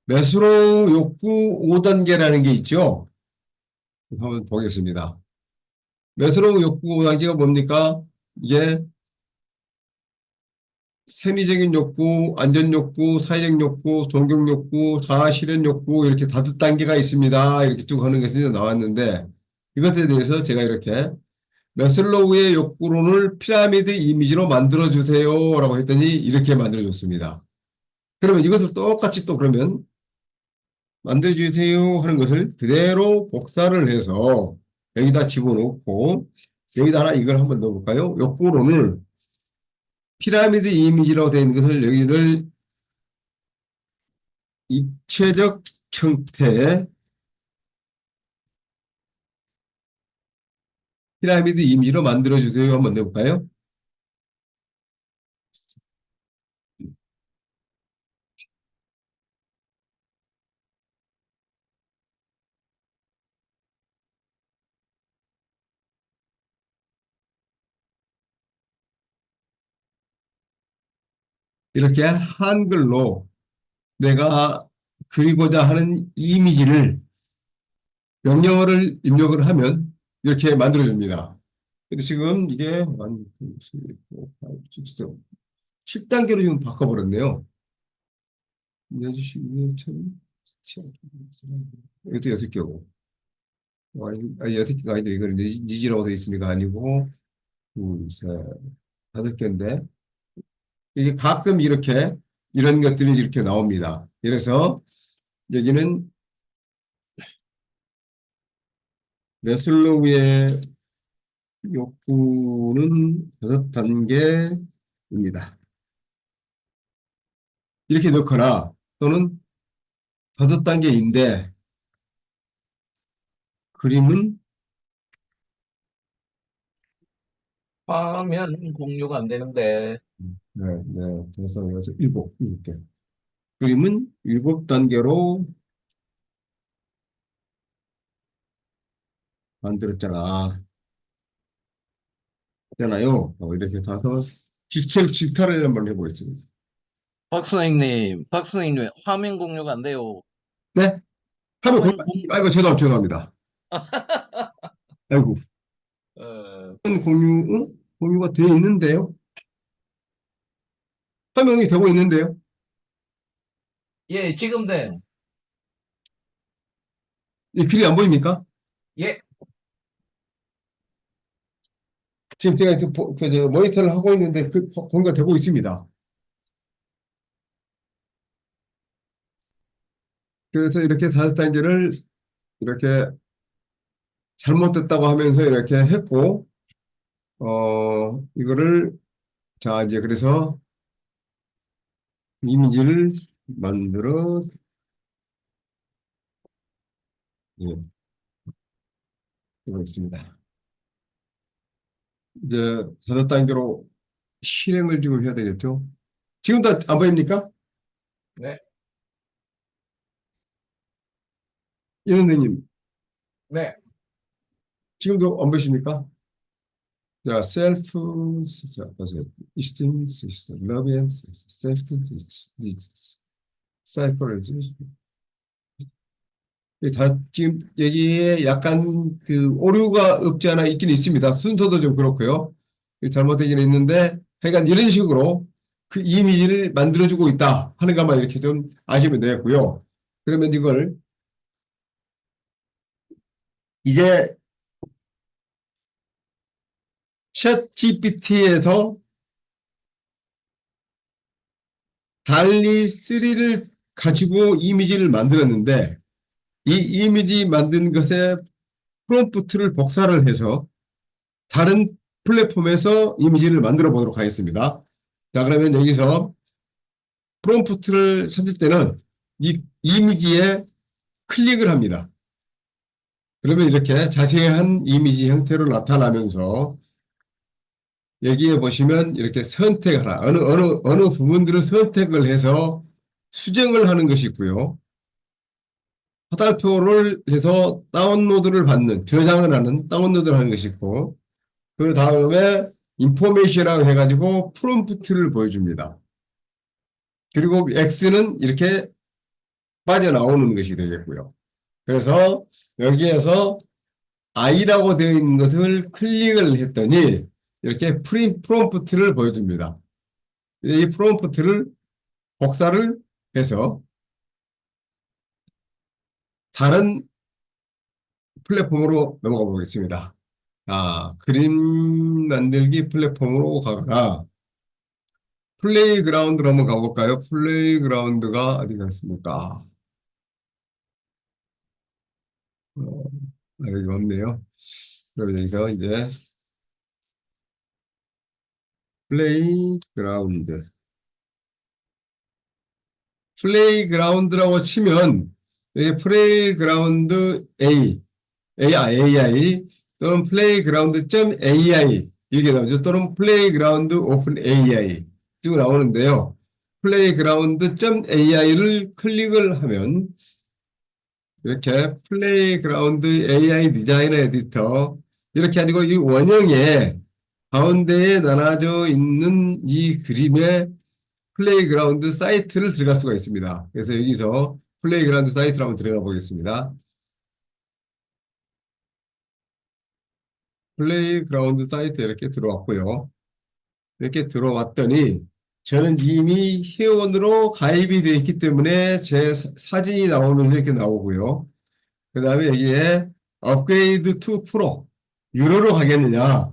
Speaker 1: 매스로우 욕구 5단계라는 게 있죠. 한번 보겠습니다. 매스로우 욕구 5단계가 뭡니까? 이게 생리적인 욕구, 안전 욕구, 사회적 욕구, 존경 욕구, 자아 실현 욕구 이렇게 5단계가 있습니다. 이렇게 쭉 하는 것이 나왔는데 이것에 대해서 제가 이렇게 매슬로우의 욕구론을 피라미드 이미지로 만들어주세요 라고 했더니 이렇게 만들어줬습니다. 그러면 이것을 똑같이 또 그러면 만들어주세요 하는 것을 그대로 복사를 해서 여기다 집어넣고 여기다 하나 이걸 한번 넣어볼까요? 욕구론을 피라미드 이미지로 되어 있는 것을 여기를 입체적 형태의 피라미드 이미지로 만들어주세요 한번 넣어볼까요? 이렇게 한글로 내가 그리고자 하는 이미지를 명령어를 입력을 하면 이렇게 만들어줍니다. 근데 지금 이게 1, 2, 3, 4, 5, 6, 7, 7단계로 지금 바꿔버렸네요. 이것도 6개고. 아니, 6개가 아니죠. 이거는 니지라고 되어 있으니까 아니고, 둘, 셋, 5개인데, 이게 가끔 이렇게, 이런 것들이 이렇게 나옵니다. 그래서 여기는 레슬로우의 욕구는 5단계입니다. 이렇게 넣거나 또는 5단계인데 그림은
Speaker 2: 화면 공유가 안 되는데.
Speaker 1: 네, 네. 그래서 여기서 7개. 그림은 7단계로 만들었잖아. 잖아요. 이렇게 가서 지체 질타를 한번 해보겠습니다.
Speaker 2: 박수님왜 화면 공유가 안 돼요?
Speaker 1: 네? 하면
Speaker 2: 화면 공,
Speaker 1: 아이고 죄송합니다. 아이고
Speaker 2: 어,
Speaker 1: 화면 공유가 되어 있는데요. 화면이 되고 있는데요.
Speaker 2: 예, 지금 돼.
Speaker 1: 이 글이 안 보입니까?
Speaker 2: 예,
Speaker 1: 지금 제가 저 모니터를 하고 있는데 그 공유가 되고 있습니다. 그래서 이렇게 5단계를 이렇게 잘못됐다고 하면서 이렇게 했고, 이거를 자, 이제 그래서 이미지를 만들어, 예, 보겠습니다. 이제 다섯 단계로 실행을 지금 해야 되겠죠? 지금 다 안 보입니까?
Speaker 2: 네,
Speaker 1: 이 선생님,
Speaker 2: 네,
Speaker 1: 지금도 안 보이십니까? 자, 셀프, 자, 보세요. 이스팅, 러브 앤 셀프, 사이코로지. 다 지금 여기에 약간 그 오류가 없지 않아 있긴 있습니다. 순서도 좀 그렇고요. 잘못되긴 있는데, 하여간 이런 식으로 그 이미지를 만들어주고 있다 하는 것만 이렇게 좀 아시면 되겠고요. 그러면 이걸 이제 챗 GPT에서 달리 3를 가지고 이미지를 만들었는데, 이 이미지 만든 것에 프롬프트를 복사를 해서 다른 플랫폼에서 이미지를 만들어 보도록 하겠습니다. 자, 그러면 여기서 프롬프트를 찾을 때는 이 이미지에 클릭을 합니다. 그러면 이렇게 자세한 이미지 형태로 나타나면서 여기에 보시면 이렇게 선택하라. 어느 부분들을 선택을 해서 수정을 하는 것이 있고요. 화살표를 해서 다운로드를 받는, 저장을 하는, 다운로드를 하는 것이 있고, 그 다음에 인포메이션이라고 해가지고 프롬프트를 보여줍니다. 그리고 X는 이렇게 빠져나오는 것이 되겠고요. 그래서 여기에서 I라고 되어 있는 것을 클릭을 했더니 이렇게 프롬프트를 보여줍니다. 이 프롬프트를 복사를 해서 다른 플랫폼으로 넘어가 보겠습니다. 그림 만들기 플랫폼으로 가거나 플레이그라운드로 한번 가볼까요? 플레이그라운드가 어디가 있습니까? 여기 없네요. 그럼 여기서 이제 플레이그라운드. 플레이그라운드라고 치면 여기 플레이그라운드 AI 또는 플레이그라운드.ai 이게 나오죠. 또는 플레이그라운드 오픈 AI 쭉 나오는데요. 플레이그라운드.ai를 클릭을 하면 이렇게 플레이그라운드 AI 디자이너 에디터 이렇게 아니고 이 원형에 가운데에 나눠져 있는 이 그림의 플레이그라운드 사이트를 들어갈 수가 있습니다. 그래서 여기서 플레이그라운드 사이트로 한번 들어가 보겠습니다. 플레이그라운드 사이트에 이렇게 들어왔고요. 이렇게 들어왔더니 저는 이미 회원으로 가입이 되어 있기 때문에 제 사진이 나오면서 이렇게 나오고요. 그 다음에 여기에 업그레이드 투 프로 유료로 하겠느냐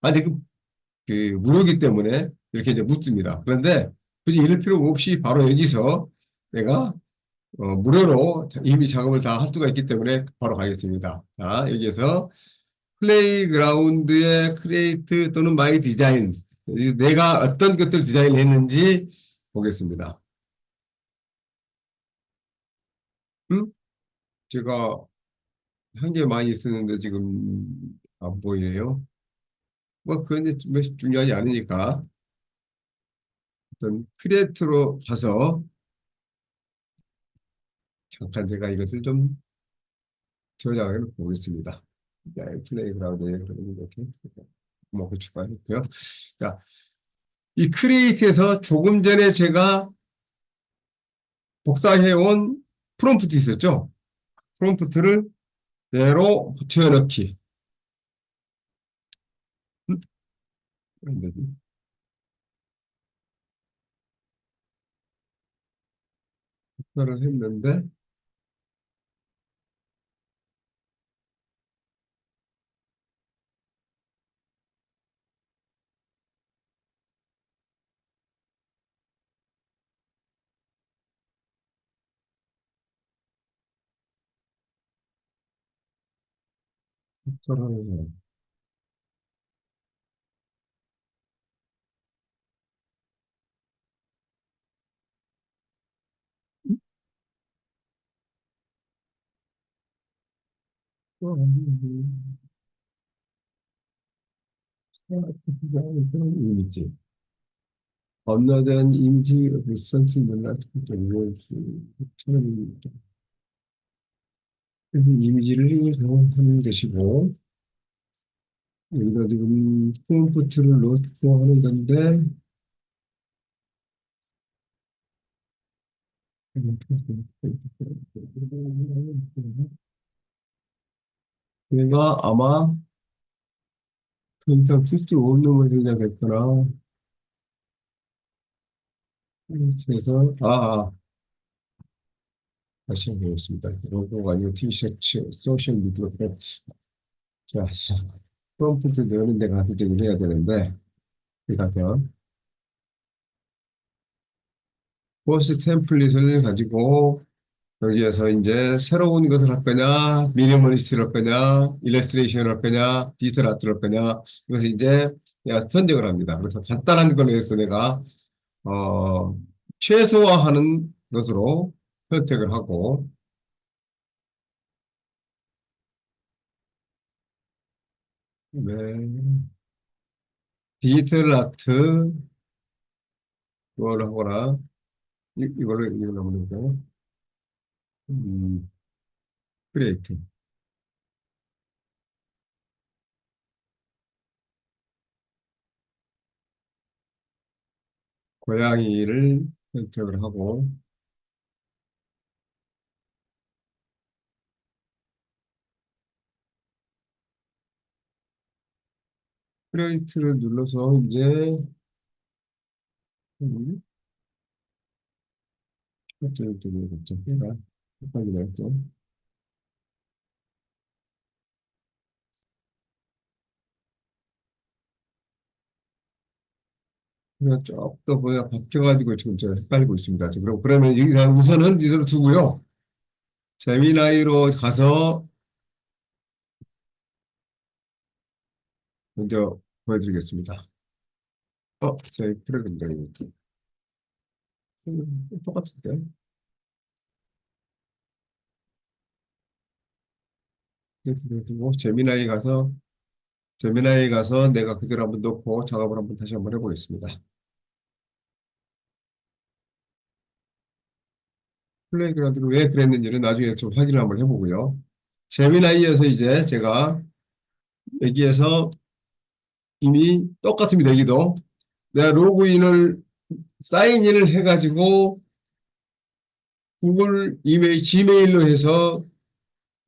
Speaker 1: 아직 그 무료이기 때문에 이렇게 이제 묻습니다. 그런데 굳이 이럴 필요 없이 바로 여기서 내가 무료로 이미 작업을 다 할 수가 있기 때문에 바로 가겠습니다. 자, 여기에서 플레이그라운드의 크리에이트 또는 마이 디자인 내가 어떤 것들 디자인했는지 보겠습니다. 제가 한 개 많이 쓰는데 지금 안 보이네요. 뭐 그건 이제 중요하지 않으니까 어떤 크리에이트로 가서 잠깐 제가 이것을 좀 저장해 보겠습니다. 플레이그라운드에 그러면 이렇게 뭐 추가했고요. 자, 이 크리에이트에서 조금 전에 제가 복사해온 프롬프트 있었죠? 프롬프트를 그대로 붙여넣기. 복사를 했는데 복사를 이미지. 업로드한 이미지 리선치 논란 처음 이미지를 사용하는 것이고 여기가 지금 프롬프트를 넣고 하는 건데 얘가 아마 데이터 55놈을 시작했구나. 그래서 다시 해보겠습니다. 로고가 아니고 티셔츠, 소셜 미디어 팩트. 자, 프롬프트 넣는 데 가서 저기 해야 되는데 여기 가서 포스 템플릿을 가지고 여기에서 이제 새로운 것을 할 거냐, 미니멀리스트를 할 거냐, 일러스트레이션을 할 거냐, 디지털 아트를 할 거냐, 이것을 이제 내가 선정을 합니다. 그래서 간단한 걸로 해서 내가, 어, 최소화하는 것으로 선택을 하고, 네, 디지털 아트, 이걸 하거나, 이걸로 하면 되고, 음, 크리에이트, 고양이를 선택을 하고, 크리에이트를 눌러서 이제, 음, 어쩌고 저쩌고 내가 헷갈리네 또. 그냥 조금 뭐야 바뀌어가지고 지금 저 헷갈리고 있습니다. 지금 그러면 우선은 이대로 두고요. 재미나이로 가서 먼저 보여드리겠습니다. 제 프로그램인가 이거. 똑같은데. 이렇게 두고 재미나이 가서 내가 그대로 한번 넣고 작업을 한번 다시 한번 해보겠습니다. 플레이그라운드를 왜 그랬는지는 나중에 좀 확인을 한번 해보고요. 재미나이에서 이제 제가 여기에서 이미 똑같습니다. 여기도 내가 로그인을 사인인을 해가지고 구글 이메일, 지메일로 해서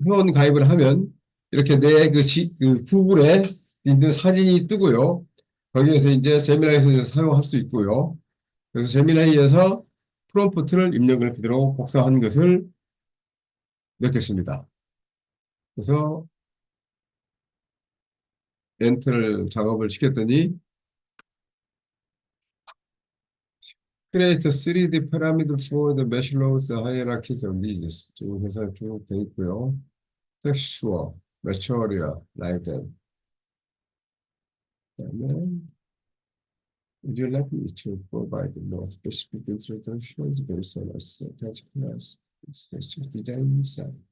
Speaker 1: 회원 가입을 하면 이렇게 그 구글에 있는 사진이 뜨고요. 거기에서 이제 제미나이에서 사용할 수 있고요. 그래서 제미나이에서 프롬프트를 입력을 그대로 복사한 것을 넣겠습니다. 그래서 엔터를 작업을 시켰더니 Create 3D pyramid for the mesh loads hierarchies of needs 쭉 해서 쭉 돼 있고요. Texture, Material, Lighting 그다음에 would you like me to provide more specific instructions based on a particular specific design design?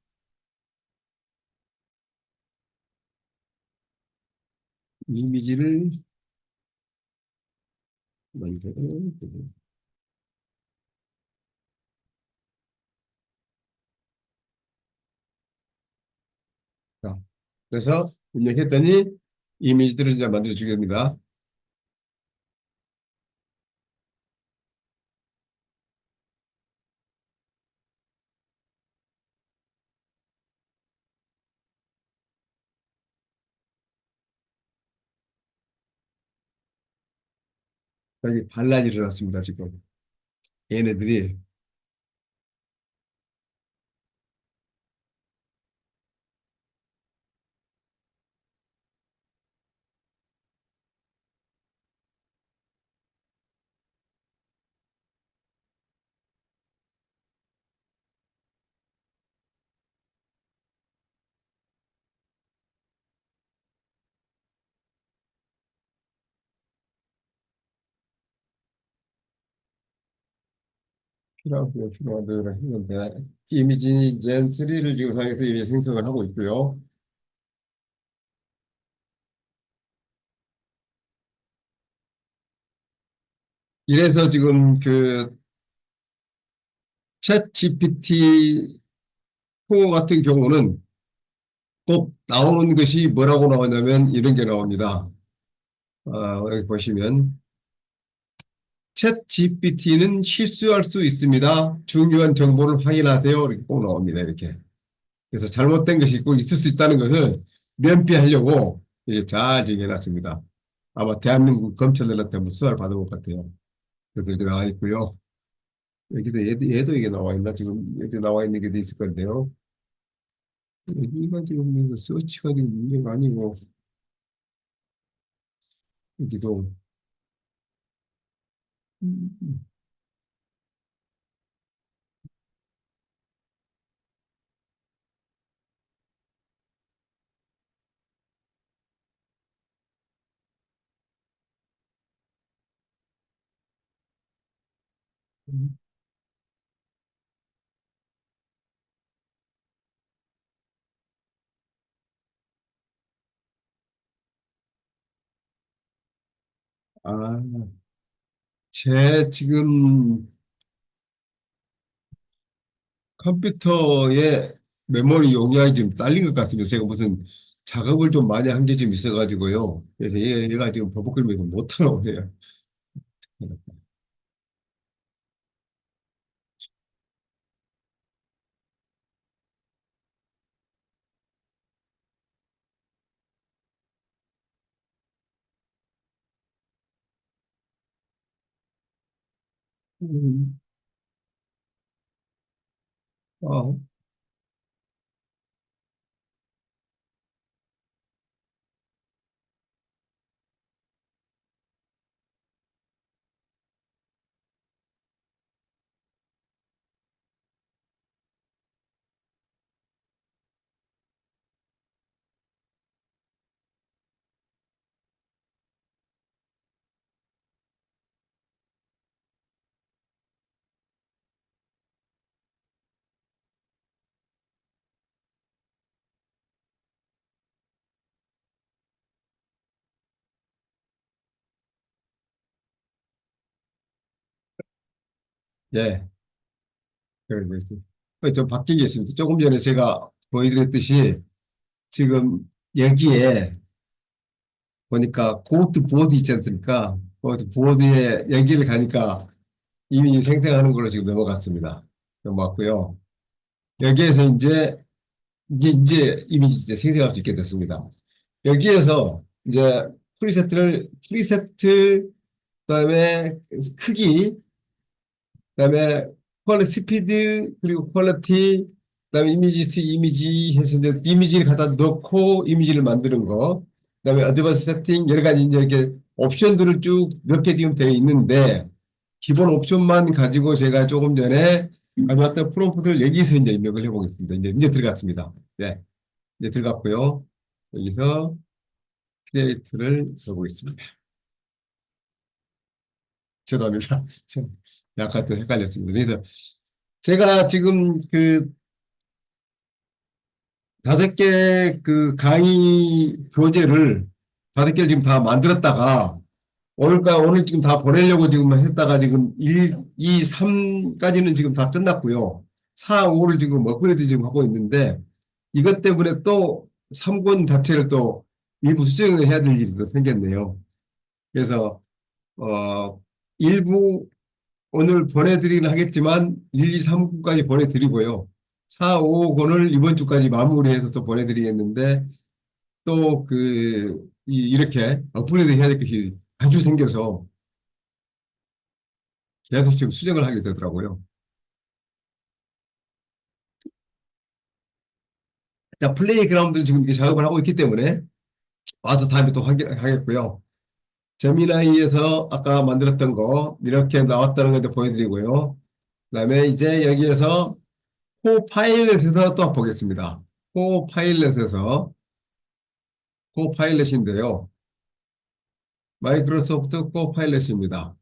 Speaker 1: 이미지를 만들어 자, 그래서 입력했더니 이미지들을 이제 만들어 주겠습니다. 여기 반란이 일어났습니다, 지금. 얘네들이 필요하고요, 필요하고요 했는데 이미지 젠 3를 지금 사용해서 이미 생성을 하고 있고요. 이래서 지금 그 챗 GPT 4 같은 경우는 꼭 나오는 것이 뭐라고 나오냐면 이런 게 나옵니다. 여기 보시면 챗 GPT는 실수할 수 있습니다. 중요한 정보를 확인하세요. 이렇게 꼭 나옵니다. 이렇게. 그래서 잘못된 것이 꼭 있을 수 있다는 것을 면피하려고 이게 잘 정해놨습니다. 아마 대한민국 검찰들한테 한번 수사를 받은 것 같아요. 그래서 이렇게 나와 있고요. 여기서 얘도 이게 나와 있나? 지금 얘도 나와 있는 게 돼 있을 건데요. 여기가 지금 이거 서치가 지금 문제가 아니고, 여기도, 음, 음. 아, 제 지금 컴퓨터에 메모리 용량이 지금 딸린 것 같습니다. 제가 무슨 작업을 좀 많이 한 게 좀 있어가지고요. 그래서 얘가 지금 버벅거리면서 못 하나오네요. 음, 어, 예, 그러고 있습니다. 좀 바뀐 게 있습니다. 조금 전에 제가 보여드렸듯이 지금 여기에 보니까 고트 보드 있지 않습니까? 고트 보드에 여기를 가니까 이미 생성하는 걸로 지금 넘어갔습니다. 넘어갔고요. 여기에서 이제 이미지 이제 생성할 수 있게 됐습니다. 여기에서 이제 프리세트, 그다음에 크기, 그다음에 퀄리티 스피드, 그리고 퀄리티, 그다음에 이미지 투 이미지 해서 이제 이미지를 갖다 넣고 이미지를 만드는 거, 그다음에 어드밴스 세팅 여러 가지 이제 이렇게 옵션들을 쭉 몇 개 지금 되어 있는데 기본 옵션만 가지고 제가 조금 전에 가져왔던 프롬프트를 여기서 이제 입력을 해보겠습니다. 이제 들어갔습니다. 네, 이제 들어갔고요. 여기서 크리에이트를 써보겠습니다. 죄송합니다. 좀 약간 또 헷갈렸습니다. 그래서 제가 지금 그 5개 그 강의 교재를 5개를 지금 다 만들었다가 오늘 지금 다 보내려고 지금 했다가 지금 1, 2, 3까지는 지금 다 끝났고요. 4, 5를 지금 업그레이드 지금 하고 있는데 이것 때문에 또 3권 자체를 또 일부 수정을 해야 될 일이 또 생겼네요. 그래서 일부 오늘 보내드리긴 하겠지만 1, 2, 3권까지 보내드리고요. 4, 5권을 이번 주까지 마무리해서 또 보내드리겠는데 또 이렇게 업그레이드 해야 될 것이 아주 생겨서 계속 지금 수정을 하게 되더라고요. 자, 플레이그라운드는 지금 이렇게 작업을 하고 있기 때문에 와서 다음에 또 확인하겠고요. 재미나이에서 아까 만들었던 거 이렇게 나왔다는 걸 보여드리고요. 그다음에 이제 여기에서 코파일럿에서 또 보겠습니다. 코파일럿에서 코파일럿인데요. 마이크로소프트 코파일럿입니다.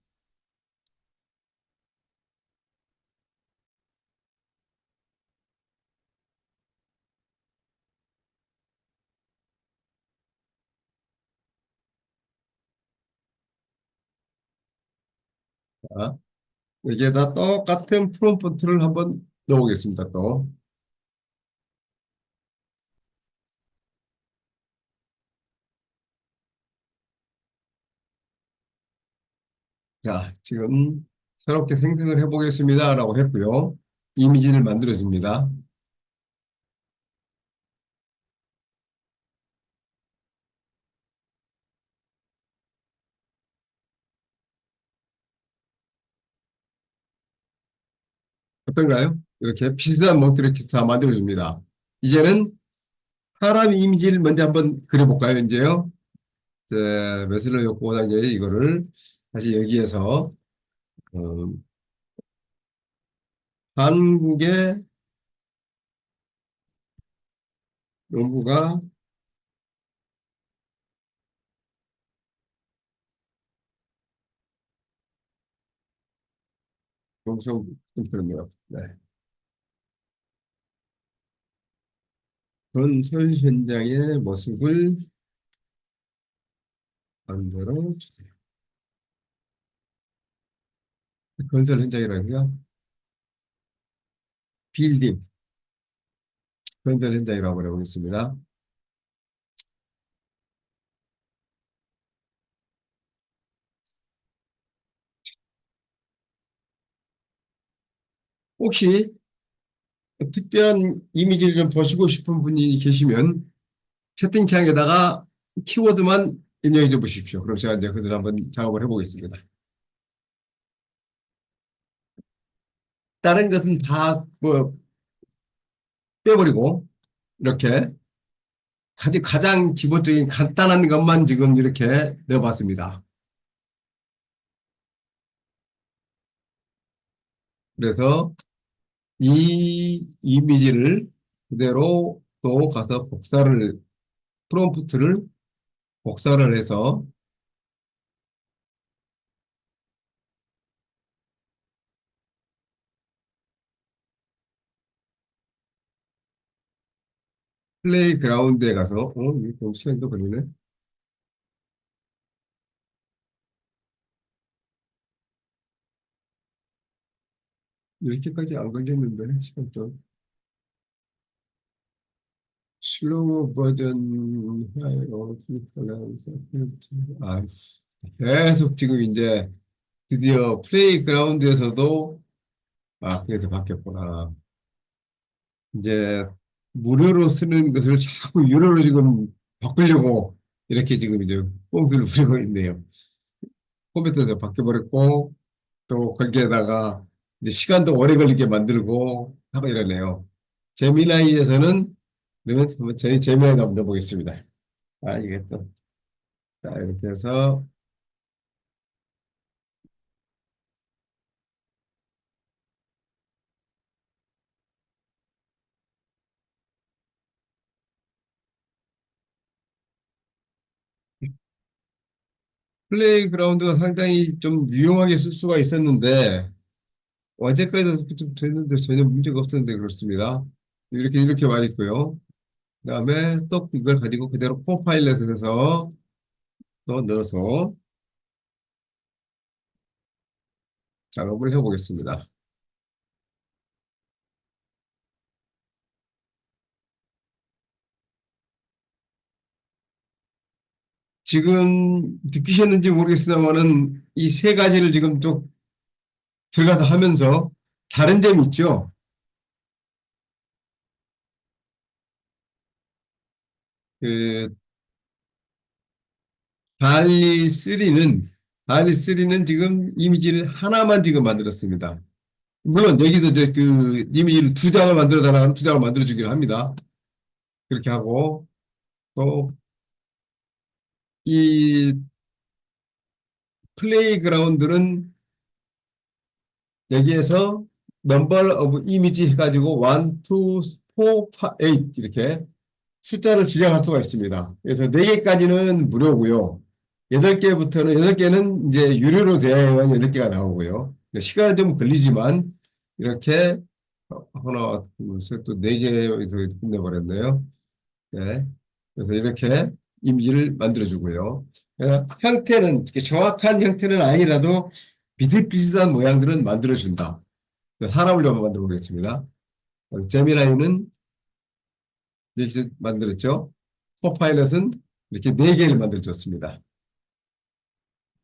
Speaker 1: 자, 여기에다 똑같은 프롬프트를 한번 넣어보겠습니다, 또. 자, 지금 새롭게 생성을 해보겠습니다. 라고 했고요. 이미지를 만들어줍니다. 어떤가요? 이렇게 비슷한 모습을 이렇게 다 만들어줍니다. 이제는 사람 이미지를 먼저 한번 그려볼까요, 이제요? 메슬로 욕구보다게 이거를 다시 여기에서, 어, 한국의 농부가 용성 좀 그렇네요. 네. 건설 현장의 모습을 만들어 주세요. 건설 현장이라고요? 빌딩, 건설 현장이라고 해보겠습니다. 혹시 특별한 이미지를 좀 보시고 싶은 분이 계시면 채팅창에다가 키워드만 입력해 줘 보십시오. 그럼 제가 이제 그대로 한번 작업을 해보겠습니다. 다른 것은 다 뭐 빼버리고 이렇게 가장 기본적인 간단한 것만 지금 이렇게 넣어봤습니다. 그래서 이 이미지를 그대로 또 가서 프롬프트를 복사를 해서 플레이그라운드에 가서, 이게 좀 시간도 걸리네. 이렇게까지 안 걸렸는데, 시간 좀. 슬로우 버전, 아, 계속 지금 이제 드디어 플레이그라운드에서도, 그래서 바뀌었구나. 이제 무료로 쓰는 것을 자꾸 유료로 지금 바꾸려고 이렇게 지금 이제 꼼수를 부리고 있네요. 컴퓨터에서 바뀌어버렸고, 또 거기에다가 이제 시간도 오래 걸리게 만들고 하고 이러네요. 제미나이에서는 그러면 한번 저희 제미나이도 한번 넣어보겠습니다. 이게 또, 자, 이렇게 해서 플레이그라운드가 상당히 좀 유용하게 쓸 수가 있었는데 어제까지도 좀 됐는데 전혀 문제가 없었는데 그렇습니다. 이렇게 와 있고요. 그다음에 또 이걸 가지고 그대로 코파일럿에서 또 넣어서 작업을 해보겠습니다. 지금 느끼셨는지 모르겠습니다만은 이 세 가지를 지금 쭉 들어가서 하면서 다른 점이 있죠. 그 달리3는 지금 이미지를 하나만 지금 만들었습니다. 물론 여기도 이제 그 이미지를 두 장을 만들어 달라면 두 장을 만들어 주기로 합니다. 그렇게 하고 또 이 플레이그라운드는 여기에서 넘버 오브 이미지 해가지고 1, 2, 4, 8 이렇게 숫자를 지정할 수가 있습니다. 그래서 4개까지는 무료고요. 8개부터는 8개는 이제 유료로 되어야만 8개가 나오고요. 시간은 좀 걸리지만 이렇게 하나, 둘, 셋, 또 4개에서 끝내버렸네요. 네. 그래서 이렇게 이미지를 만들어주고요. 형태는 정확한 형태는 아니라도 비슷비슷한 모양들은 만들어준다. 사람을 좀 만들어 보겠습니다. 제미나이는 이렇게 만들었죠. 코파일럿은 이렇게 네 개를 만들어줬습니다.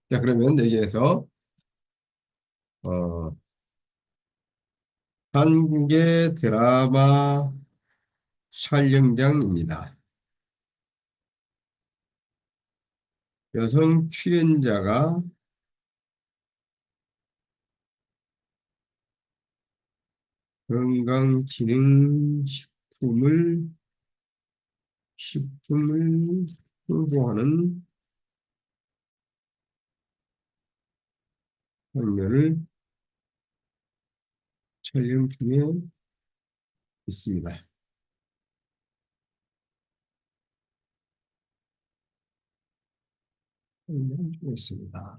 Speaker 1: 자, 그러면 여기에서 어, 한국의 드라마 촬영장입니다. 여성 출연자가 식품을 홍보하는 장면을 촬영 중에 있습니다. 촬영 중에 있습니다.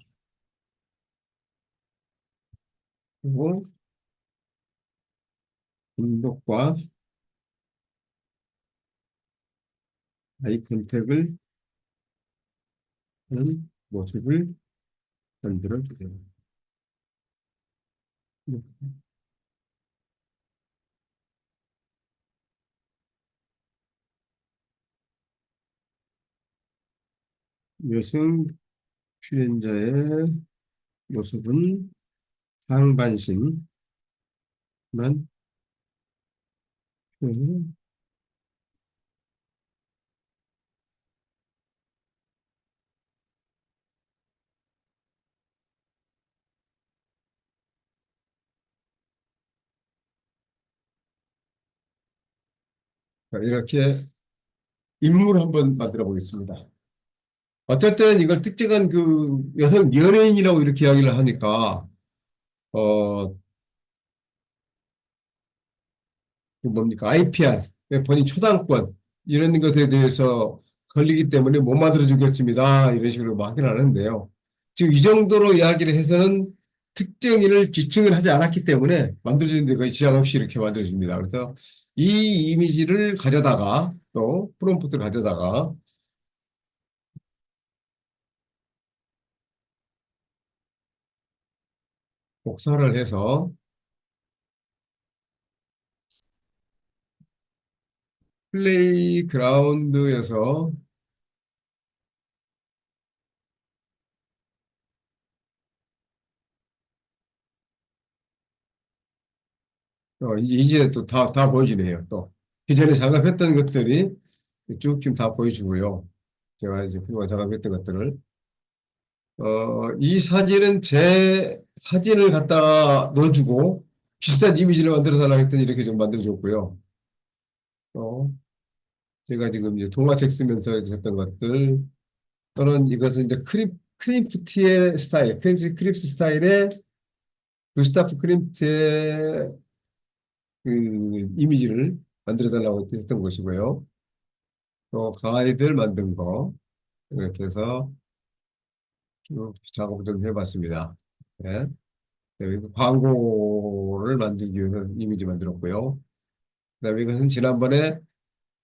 Speaker 1: 그리고 감독과 아이 컨택을 하는 모습을 만들어 주세요. 여성 출연자의 모습은 상반신만 표현을 이렇게 인물 한번 만들어 보겠습니다. 어떨 때는 이걸 특정한 그 여성 연예인이라고 이렇게 이야기를 하니까 어, 그 뭡니까? IPR, 본인 초당권 이런 것에 대해서 걸리기 때문에 못 만들어 주겠습니다. 이런 식으로 막 하긴 하는데요. 지금 이 정도로 이야기를 해서는 특정인을 지칭을 하지 않았기 때문에 만들어지는데 거의 지장 없이 이렇게 만들어집니다. 그래서 이 이미지를 가져다가 또 프롬프트를 가져다가 복사를 해서 플레이그라운드에서 이제 또 다 보여지네요. 또 기존에 작업했던 것들이 쭉 지금 다 보여주고요. 제가 이제 그동안 작업했던 것들을 이 사진은 제 사진을 갖다가 넣어주고 비슷한 이미지를 만들어 달라고 했더니 이렇게 좀 만들어줬고요. 또 제가 지금 이제 동화책 쓰면서 했던 것들 또는 이것은 이제 크림프티의 스타일, 크립스 스타일의 구스타프 크림프트의 그 이미지를 만들어 달라고 했던 것이고요. 또 가이드를 만든 거 이렇게 해서 쭉 작업을 좀 해봤습니다. 네. 네, 광고를 만들기 위해서 이미지 만들었고요. 그다음에 이것은 지난번에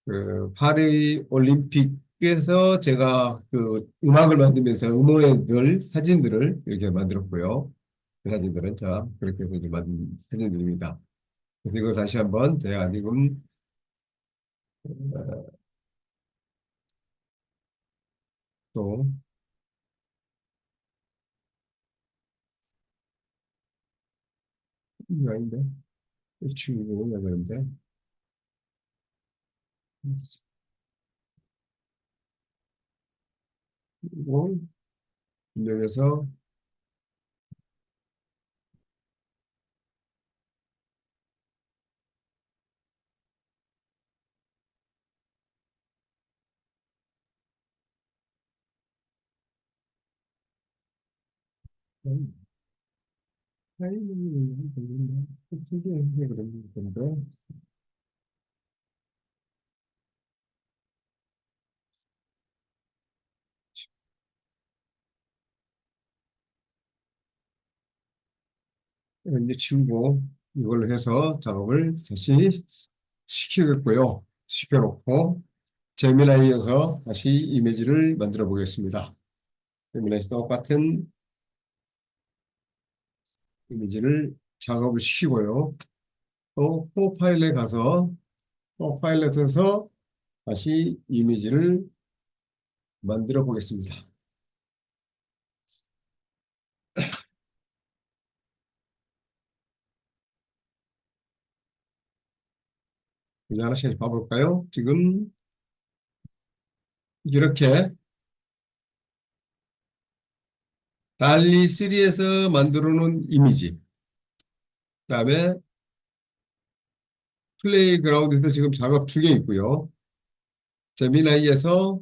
Speaker 1: 그 파리 올림픽에서 제가 그 음악을 만들면서 음원에 넣을 사진들을 이렇게 만들었고요. 그 사진들은 자 그렇게 해서 이제 만든 사진들입니다. 그래서 이걸 다시 한번 제가 지금 또 이거 아닌데 친구가 그런데 그리고 여기서 이제 지우고 이걸로 해서 작업을 다시 시키겠고요. 시켜놓고 제미나이에서 다시 이미지를 만들어 보겠습니다. 제미나이에서 똑같은 이미지를 작업을 시키고요. 또 포파일에 가서 포파일럿에서 다시 이미지를 만들어 보겠습니다. 이제 하나씩 봐볼까요? 지금 이렇게 달리 3에서 만들어 놓은 이미지, 그다음에 플레이그라운드에서 지금 작업 중에 있고요. 제미나이에서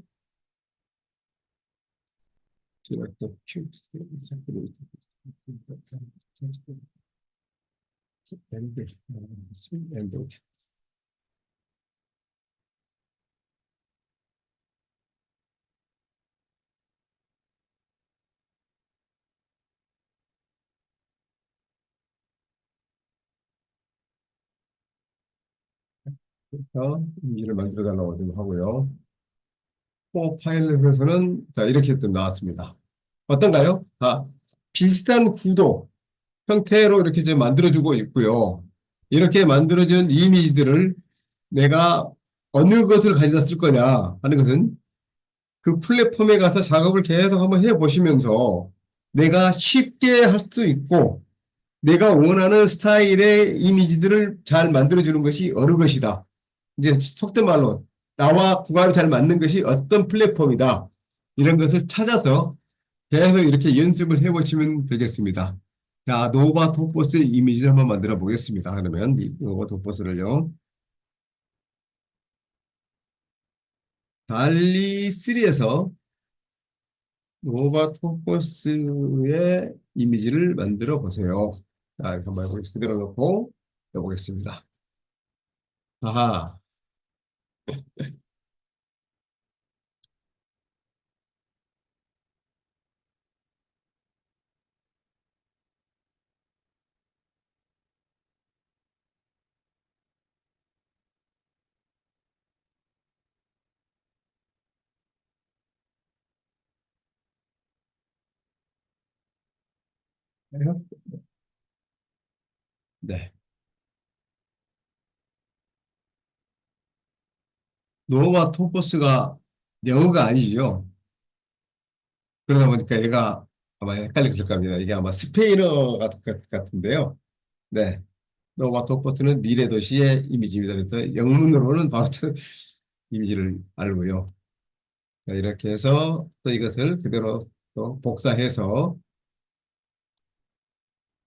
Speaker 1: 이미지를 만들어 달라고 좀 하고요. 파일럿에서는 자, 이렇게 또 나왔습니다. 어떤가요? 다 비슷한 구도, 형태로 이렇게 좀 만들어주고 있고요. 이렇게 만들어진 이미지들을 내가 어느 것을 가져다 쓸 거냐 하는 것은 그 플랫폼에 가서 작업을 계속 한번 해보시면서 내가 쉽게 할 수 있고 내가 원하는 스타일의 이미지들을 잘 만들어주는 것이 어느 것이다. 이제 속된 말로 나와 궁합이 잘 맞는 것이 어떤 플랫폼이다. 이런 것을 찾아서 계속 이렇게 연습을 해보시면 되겠습니다. 자, 노바 토포스의 이미지를 한번 만들어 보겠습니다. 그러면 이 노바 토포스를요. 달리 3에서 노바 토포스의 이미지를 만들어 보세요. 자, 이렇게 한번 그대로 놓고 해보겠습니다. 아하. 네. 노바 토포스가 영어가 아니죠. 그러다 보니까 얘가 아마 헷갈리실 겁니다. 이게 아마 스페인어 같은데요. 네. 노바 토포스는 미래 도시의 이미지입니다. 그래서 영문으로는 바로 이미지를 알고요. 자, 이렇게 해서 또 이것을 그대로 또 복사해서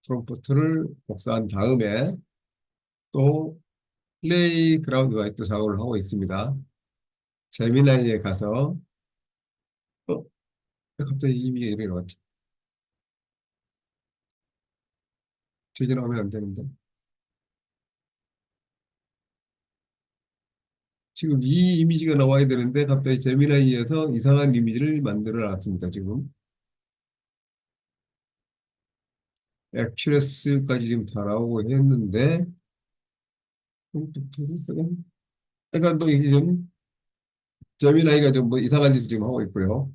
Speaker 1: 프롬프트를 복사한 다음에 또 플레이그라운드가 또 작업을 하고 있습니다. 제미나이에 가서 갑자기 이미지가 이렇게 나왔죠. 저기 나오면 안 되는데. 지금 이 이미지가 나와야 되는데 갑자기 제미나이에서 이상한 이미지를 만들어 놨습니다. 지금 액츄레스까지 지금 다 나오고 했는데 그러니까 또 이게 좀 제미나이가 좀 뭐 이상한 짓을 지금 하고 있고요.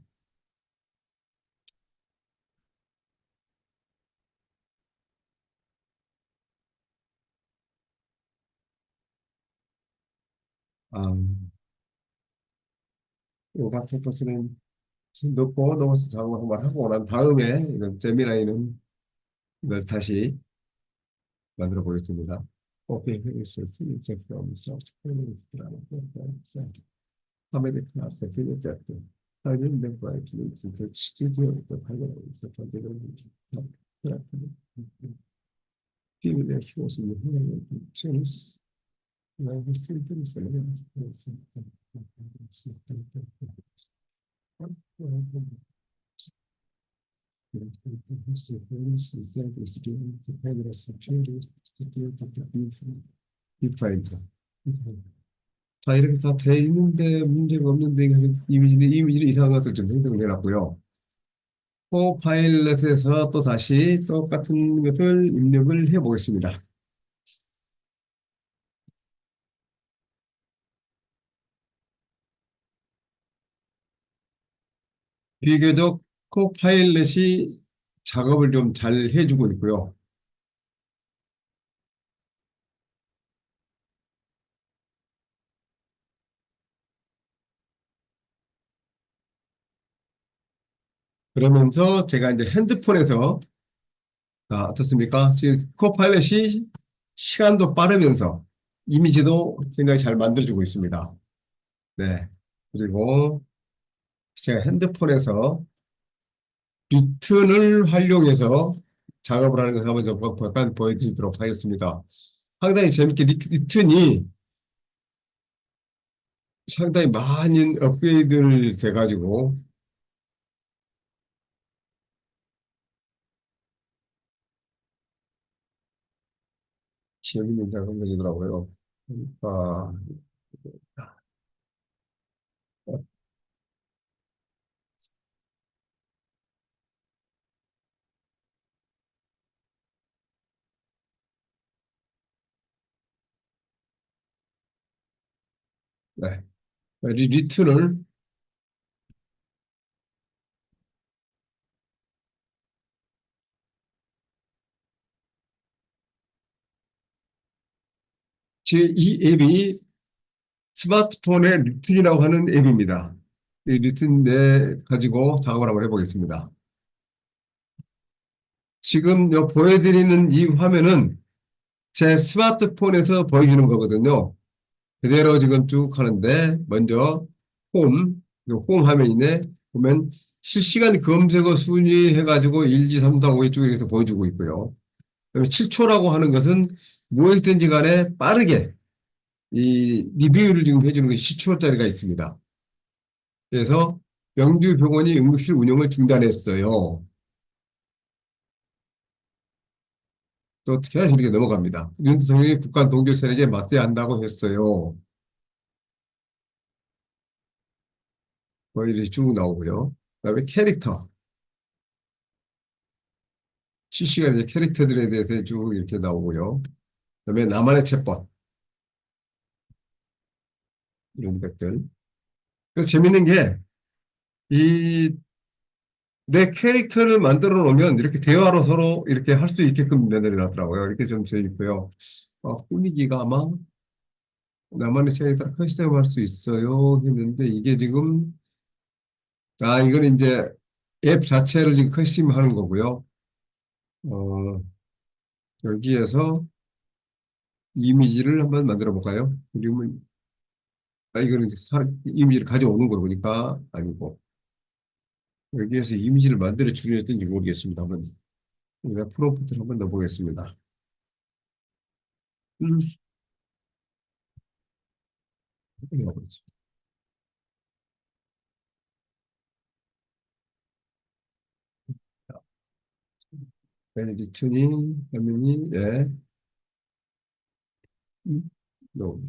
Speaker 1: 아, 요가 캠퍼스는 넣고 넣어서 작업을 한번 하고 난 다음에 이건 제미나이는 이걸 다시 만들어 보겠습니다. 오케이, so check from source American Arts Affiliate Hayır ben belki çünkü stüdyoda paylaşıyorsa paylaşıyorsa Kimler olsun yapıyorsanız ben bu stüdyoyu seviyorum. Sizler de stüdyoyu paylaşıyorsunuz. Stüdyoyu 이 파일이다. 자, 이렇게 다 돼 있는데 문제가 없는데 이미지는 이상한 것을 좀 생성을 해놨고요. 코파일럿에서 또 다시 똑같은 것을 입력을 해 보겠습니다. 비교적 코파일럿이 작업을 좀 잘 해주고 있고요. 그러면서 제가 이제 핸드폰에서, 어떻습니까? 지금 코파일럿이 시간도 빠르면서 이미지도 굉장히 잘 만들어주고 있습니다. 네. 그리고 제가 핸드폰에서 리튼을 활용해서 작업을 하는 것을 한번 좀 잠깐 보여드리도록 하겠습니다. 상당히 재밌게 리튼이 상당히 많은 업그레이드를 돼가지고 재밌는 작업을 해주더라고요. 아, 네. 리튼을 이 앱이 스마트폰에 리튼이라고 하는 앱입니다. 이 리튼 내 가지고 작업을 한번 해보겠습니다. 지금 보여드리는 이 화면은 제 스마트폰에서 보여주는 거거든요. 그대로 지금 쭉 하는데 먼저 홈 화면이네. 보면 실시간 검색어 순위 해가지고 1, 2, 3, 4, 5, 6 이렇게 보여주고 있고요. 그다음에 7초라고 하는 것은 무엇이든지 간에 빠르게 이 리뷰를 지금 해주는 게 10초짜리가 있습니다. 그래서 명주병원이 응급실 운영을 중단했어요. 또 어떻게 이렇게 넘어갑니다. 윤 대통령이 북한 동결 세력에 맞대야 한다고 했어요. 뭐 이렇게 쭉 나오고요. 그다음에 캐릭터. 실시간 이제 캐릭터들에 대해서 쭉 이렇게 나오고요. 그다음에 나만의 챗봇 이런 것들. 그래서 재밌는 게 이 내 캐릭터를 만들어 놓으면 이렇게 대화로 서로 이렇게 할 수 있게끔 면허이 나더라고요. 이렇게 좀 돼 있고요. 꾸미기가 아마 나만의 취향에 따라 커스텀할 수 있어요 했는데 이게 지금 이건 이제 앱 자체를 지금 커스텀 하는 거고요. 어, 여기에서 이미지를 한번 만들어 볼까요? 그림을 이거는 이제 이미지를 가져오는 거 보니까 아니고 여기에서 이미지를 만들어 주려든지 모르겠습니다. 한번 우리가 프롬프트를 한번 넣어보겠습니다. 음, 넣어보겠습니다. 리트닝 화면이 음, 넣어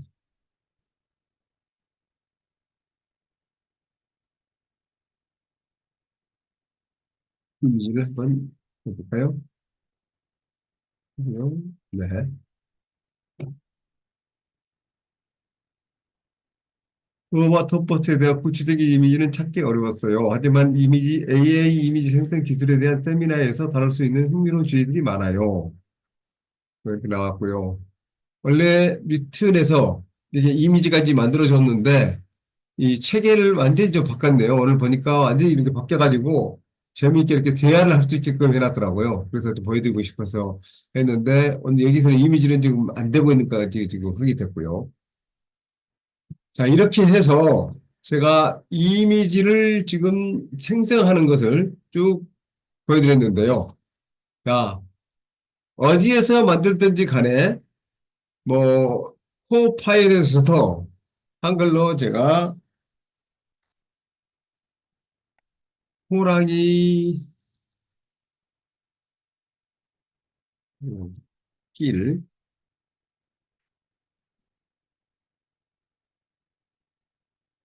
Speaker 1: 이미지를 한번 해볼까요? 네. 그와 톱버스에 대한 구체적인 이미지는 찾기 어려웠어요. 하지만 AI 이미지 생성 기술에 대한 세미나에서 다룰 수 있는 흥미로운 주제들이 많아요. 뭐 이렇게 나왔고요. 원래 리튼에서 이게 이미지까지 만들어졌는데 이 체계를 완전히 좀 바꿨네요. 오늘 보니까 완전히 이렇게 바뀌어가지고 재미있게 이렇게 대화를 할 수 있게끔 해놨더라고요. 그래서 좀 보여드리고 싶어서 했는데 오늘 여기서는 이미지는 지금 안 되고 있는 까지 지금 하게 됐고요. 자, 이렇게 해서 제가 이미지를 지금 생성하는 것을 쭉 보여드렸는데요. 자, 어디에서 만들든지 간에 뭐 코파일에서도 한글로 제가 호랑이 길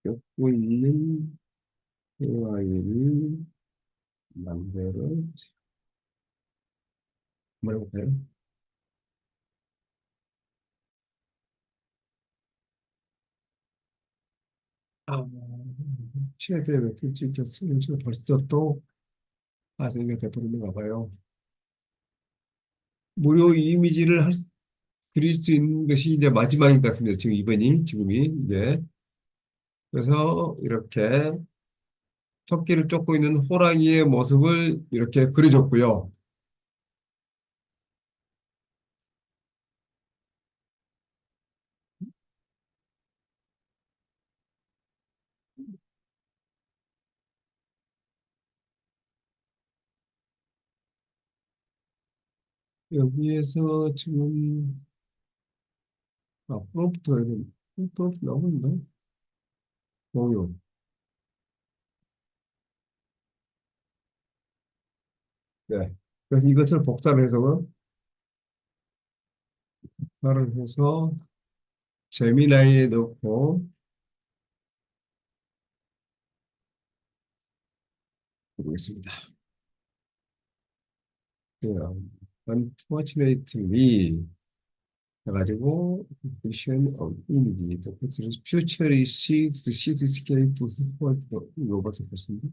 Speaker 1: 엮고 있는 호랑이를 만들어 한번 해볼까요? 아, 최근에 찍혔으면 지금 벌써 또 나중에 돼버리는가 봐요. 무료 이미지를 드릴 수 있는 것이 이제 마지막인 것 같습니다. 지금이 이제. 그래서 이렇게 토끼를 쫓고 있는 호랑이의 모습을 이렇게 그려줬고요. 여기에서 지금, 프롬프트 나오는데? 공유. 네. 그래서 이것을 복사를 해서 제미나이에 넣고 보겠습니다. 네, unfortunately 해가지고 vision of image, the futuristic cityscape support 로봇을 봤습니다.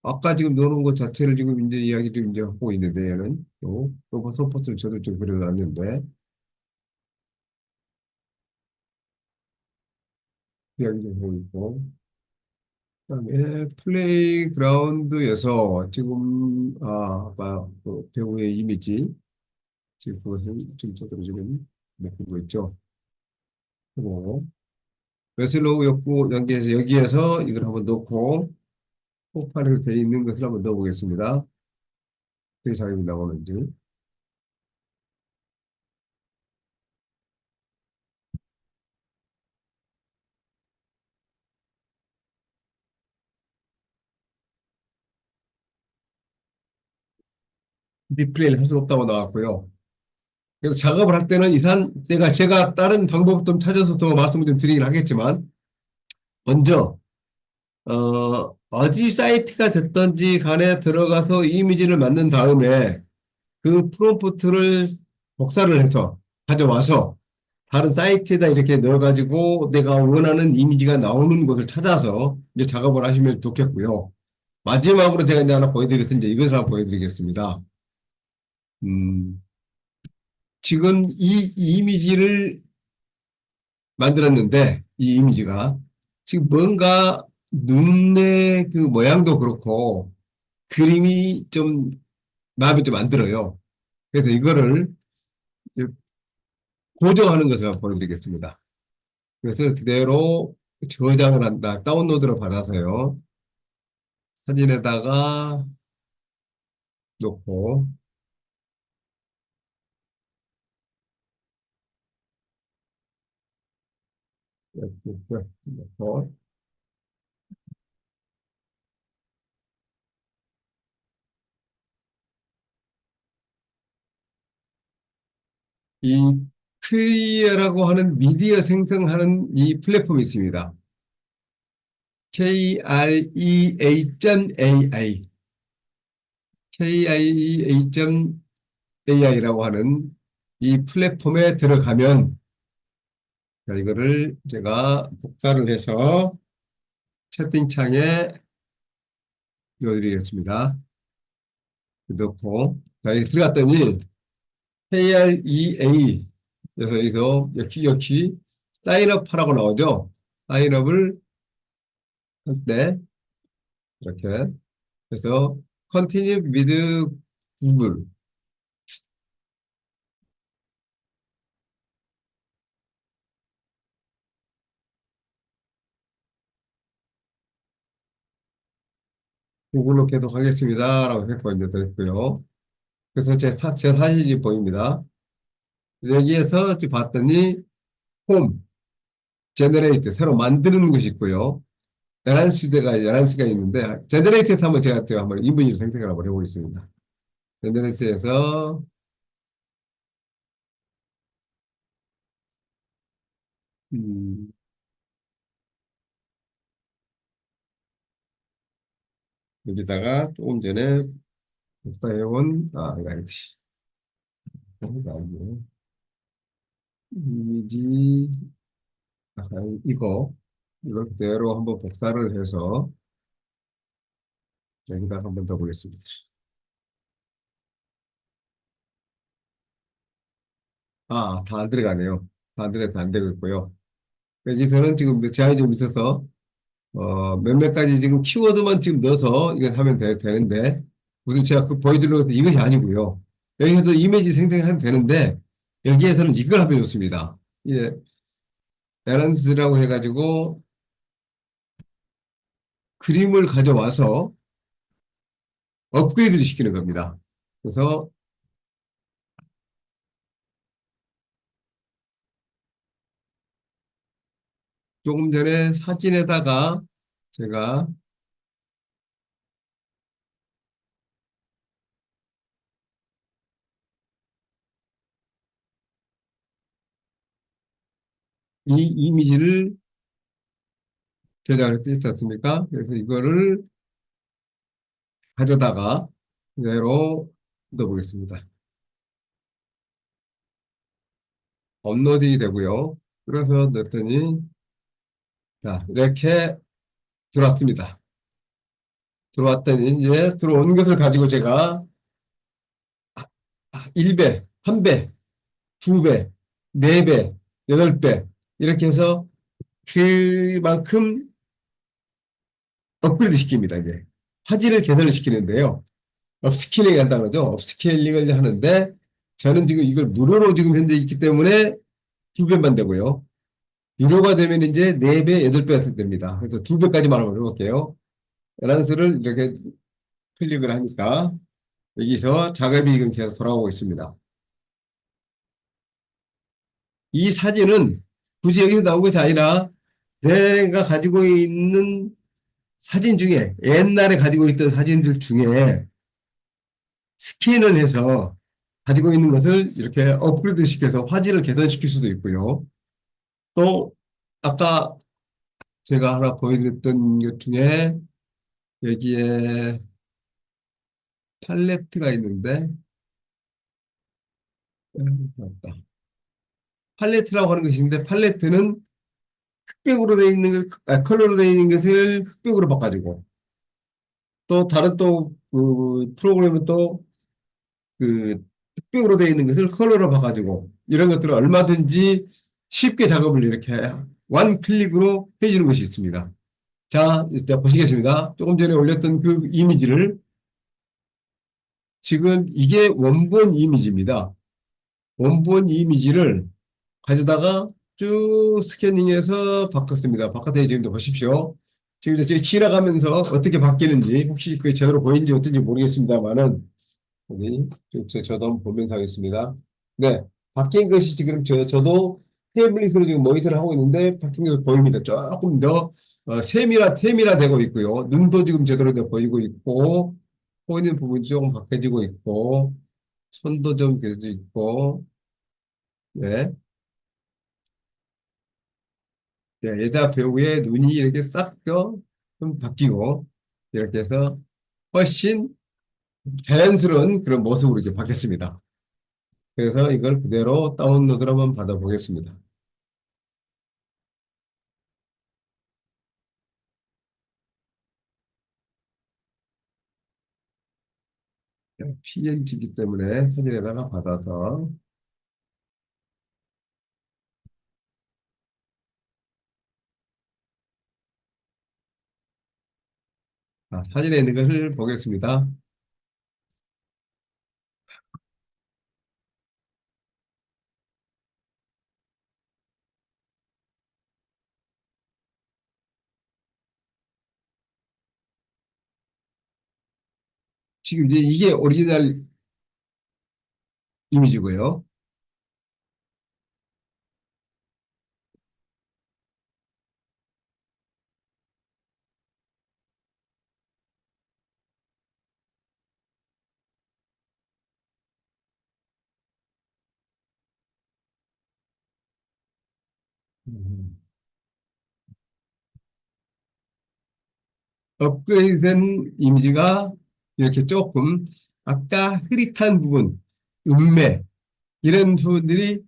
Speaker 1: 아까 지금 넣어놓은 것 자체를 지금 이제 이야기 좀 이제 하고 있는데 얘는 또 로봇 서포트를 저도 좀 그려놨는데 이야기 좀 하고 있고 그다음에 플레이그라운드에서 지금 아까 그 배우의 이미지 지금 그것을 좀 저도 지금 느끼고 있죠. 그리고 웨슬로우 욕구 연계해서 여기에서 이걸 한번 넣고 폭발해서 되어 있는 것을 한번 넣어보겠습니다. 어떻게 작업이 나오는지. 리플레이를 할 수 없다고 나왔고요. 그래서 작업을 할 때는 제가 다른 방법 좀 찾아서 더 말씀을 좀 드리긴 하겠지만, 먼저, 어디 사이트가 됐든지 간에 들어가서 이미지를 만든 다음에 그 프롬프트를 복사를 해서 가져와서 다른 사이트에다 이렇게 넣어가지고 내가 원하는 이미지가 나오는 곳을 찾아서 이제 작업을 하시면 좋겠고요. 마지막으로 제가 이제 하나 보여드리겠습니다. 이것을 한번 보여드리겠습니다. 음, 지금 이 이미지를 만들었는데, 이 이미지가 지금 뭔가 눈의 그 모양도 그렇고 그림이 좀 마음에 좀 안 들어요. 그래서 이거를 이제 고정하는 것을 한번 보여드리겠습니다. 그래서 그대로 저장을 한다. 다운로드를 받아서요. 사진에다가 놓고 이렇게 놓고 이 크리에라고 하는 미디어 생성하는 이 플랫폼이 있습니다. KREA.AI KIEA.AI라고 하는 이 플랫폼에 들어가면 자, 이거를 제가 복사를 해서 채팅창에 넣어드리겠습니다. 넣고 자, 여기 들어갔더니 KREA 그래서 여기서 여기 사인업 하라고 나오죠. 사인업을 할 때 이렇게 그래서 Continue with Google 구글로 계속 하겠습니다. 라고 해서 이제 됐고요. 그래서 제 사진이 보입니다. 여기에서 지금 봤더니 홈, 제너레이트, 새로 만드는 것이 있고요. 11시가 있는데, 제너레이트에서 한번 제가 한번 이분위를 생성을 한번 해보겠습니다. 제너레이트에서, 음, 여기다가 조금 전에 복사해온, 이거 아니지. 이거 아니에요. 이미지, 아, 이거, 이걸 그대로 한번 복사를 해서 여기다 한번 더 보겠습니다. 다 안 들어가네요. 다 안 되고 있고요. 여기서는 지금 제한이 좀 있어서 몇몇 가지 지금 키워드만 지금 넣어서 이거 하면 되는데, 무슨 제가 그 보여드리는 것도 이것이 아니고요. 여기서도 이미지 생성하면 되는데, 여기에서는 이걸 하면 좋습니다. 예, 에런스라고 해가지고 그림을 가져와서 업그레이드를 시키는 겁니다. 그래서 조금 전에 사진에다가 제가 이 이미지를 저장을 했지 않습니까? 그래서 이거를 가져다가 그대로 넣어보겠습니다. 업로딩이 되고요. 그래서 넣었더니 자 이렇게 들어왔습니다. 들어왔더니 이제 들어온 것을 가지고 제가 1배, 1배, 2배, 4배, 8배 이렇게 해서 그만큼 업그레이드 시킵니다. 이제 화질을 개선을 시키는데요. 업스케일링 한다는 거죠. 업스케일링을 하는데 저는 지금 이걸 무료로 지금 현재 있기 때문에 2배만 되고요. 유료가 되면 이제 4배, 8배가 됩니다. 그래서 2배까지만 한번 해볼게요. 밸런스를 이렇게 클릭을 하니까 여기서 작업이 지금 계속 돌아오고 있습니다. 이 사진은 굳이 여기서 나온 것이 아니라 내가 가지고 있는 사진 중에 옛날에 가지고 있던 사진들 중에 스캔을 해서 가지고 있는 것을 이렇게 업그레이드 시켜서 화질을 개선시킬 수도 있고요. 또 아까 제가 하나 보여드렸던 것 중에 여기에 팔레트가 있는데 맞다. 팔레트라고 하는 것이 있는데 팔레트는 흑백으로 되어 있는 컬러로 되어 있는 것을 흑백으로 바꿔주고 또 다른 또 그 프로그램은 또 그 흑백으로 되어 있는 것을 컬러로 바꿔주고 이런 것들을 얼마든지 쉽게 작업을 이렇게 원 클릭으로 해주는 것이 있습니다. 자, 이제 보시겠습니다. 조금 전에 올렸던 그 이미지를 지금 이게 원본 이미지입니다. 원본 이미지를 가져다가 쭉 스캐닝해서 바꿨습니다. 바깥에 지금도 보십시오. 지금 이제 지나가면서 어떻게 바뀌는지 혹시 그 제대로 보이는지 어떤지 모르겠습니다만은 여기 저도 한번 보면서 하겠습니다. 네, 바뀐 것이 지금 저도 태블릿으로 지금 모니터를 하고 있는데 바뀐 것이 보입니다. 조금 더 세밀화되고 있고요. 눈도 지금 제대로 보이고 있고 보이는 부분이 조금 바뀌어지고 있고 손도 좀 그려져 있고 네. 네, 여자 배우의 눈이 이렇게 싹좀 바뀌고 이렇게 해서 훨씬 자연스러운 그런 모습으로 이제 바뀌었습니다. 그래서 이걸 그대로 다운로드를 한번 받아보겠습니다. PNG이기 때문에 사진에다가 받아서 사진에 있는 것을 보겠습니다. 지금 이제 이게 오리지널 이미지고요. 음. 업그레이드된 이미지가 이렇게 조금 아까 흐릿한 부분, 음매 이런 부분들이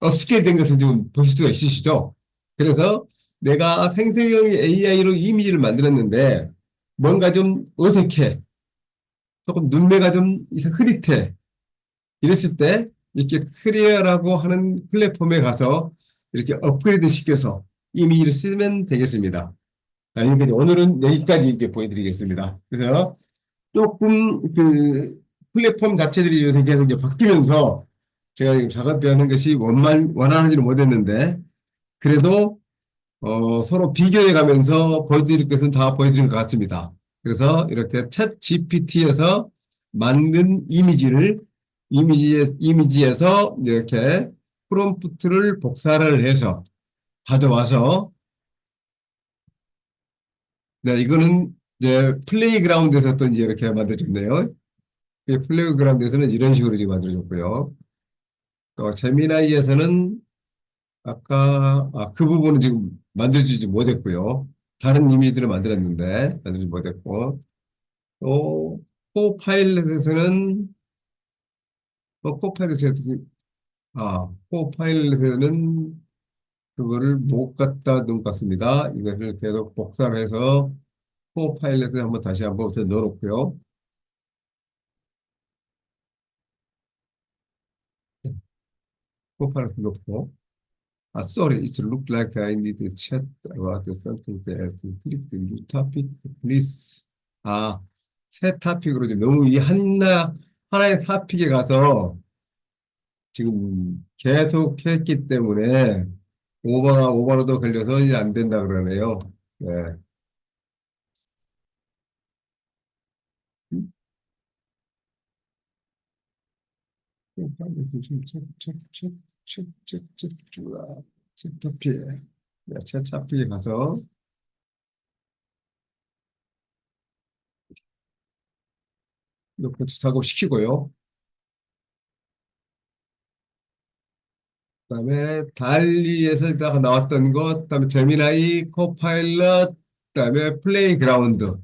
Speaker 1: 업스케일 된 것을 좀 보실 수가 있으시죠? 그래서 내가 생성형 AI로 이미지를 만들었는데 뭔가 좀 어색해. 조금 눈매가 좀 흐릿해. 이랬을 때 이렇게 클리어라고 하는 플랫폼에 가서 이렇게 업그레이드 시켜서 이미지를 쓰면 되겠습니다. 여기까지, 오늘은 여기까지 이제 보여드리겠습니다. 그래서 조금 그 플랫폼 자체들이 요새 계속 이제 바뀌면서 제가 지금 작업하는 것이 원하지는 못했는데 그래도 서로 비교해 가면서 보여드릴 것은 다 보여드린 것 같습니다. 그래서 이렇게 챗 GPT에서 만든 이미지에서 이렇게 프롬프트를 복사를 해서 가져와서, 네, 이거는 이제 플레이그라운드에서 또 이제 이렇게 만들어졌네요. 이 플레이그라운드에서는 이런 식으로 지금 만들어졌고요. 또 제미나이에서는 그 부분은 지금 만들어지지 못했고요. 다른 이미지들을 만들었는데, 만들지 못했고, 또, 코파일럿에서는, 코파일럿에는 그거를 못 갖다 놓은 것 같습니다. 이것을 계속 복사를 해서 코파일럿에 다시 한번 우선 넣어놓고요. 코파일럿 넣고, sorry, it look like I need to chat about something else. Click the new topic, please. 아, 새 토픽으로 이제 너무 하나의 토픽에 가서 지금 계속 했기 때문에 오버로드 걸려서 이제 안 된다 그러네요. 네. 책 토픽에 가서 이렇게 작업시키고요. 그다음에 달리에서 딱 나왔던 것, 그다음에 제미나이, 코파일럿, 그다음에 플레이그라운드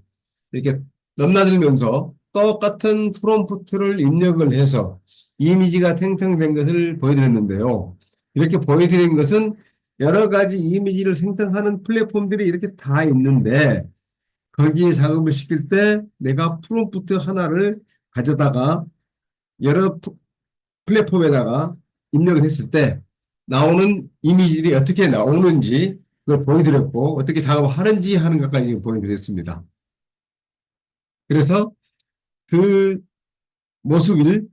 Speaker 1: 이렇게 넘나들면서 똑같은 프롬프트를 입력을 해서 이미지가 생성된 것을 보여드렸는데요. 이렇게 보여드린 것은 여러 가지 이미지를 생성하는 플랫폼들이 이렇게 다 있는데 거기에 작업을 시킬 때 내가 프롬프트 하나를 가져다가 여러 플랫폼에다가 입력을 했을 때 나오는 이미지들이 어떻게 나오는지 그걸 보여드렸고 어떻게 작업을 하는지 하는 것까지 보여드렸습니다. 그래서 그 모습을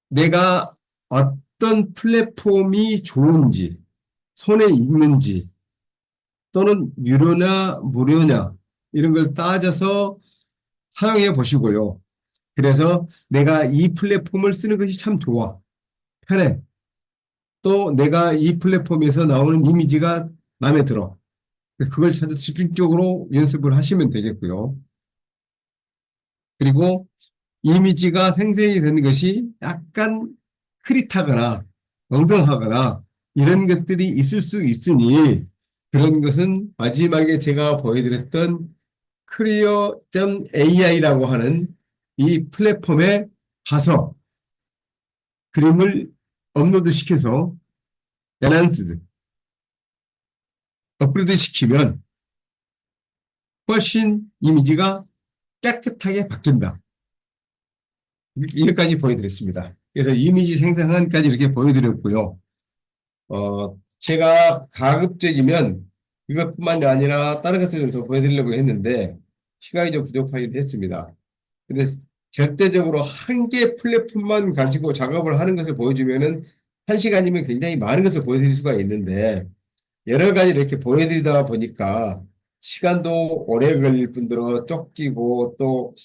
Speaker 1: 내가 어떤 플랫폼이 좋은지, 손에 익는지, 또는 유료냐, 무료냐, 이런 걸 따져서 사용해 보시고요. 그래서 내가 이 플랫폼을 쓰는 것이 참 좋아. 편해. 또 내가 이 플랫폼에서 나오는 이미지가 마음에 들어. 그걸 찾아 집중적으로 연습을 하시면 되겠고요. 그리고 이미지가 생성이 되는 것이 약간 흐릿하거나 엉성하거나 이런 것들이 있을 수 있으니 그런 것은 마지막에 제가 보여드렸던 크리어.ai라고 하는 이 플랫폼에 가서 그림을 업로드 시켜서 엔한스드, 업로드 시키면 훨씬 이미지가 깨끗하게 바뀐다. 여기까지 보여드렸습니다. 그래서 이미지 생성한까지 이렇게 보여드렸고요. 제가 가급적이면 이것뿐만이 아니라 다른 것들 좀 더 보여드리려고 했는데 시간이 좀 부족하기도 했습니다. 근데 절대적으로 한 개 플랫폼만 가지고 작업을 하는 것을 보여주면은 한 시간이면 굉장히 많은 것을 보여드릴 수가 있는데 여러 가지 이렇게 보여드리다 보니까 시간도 오래 걸릴 뿐더러 쫓기고 또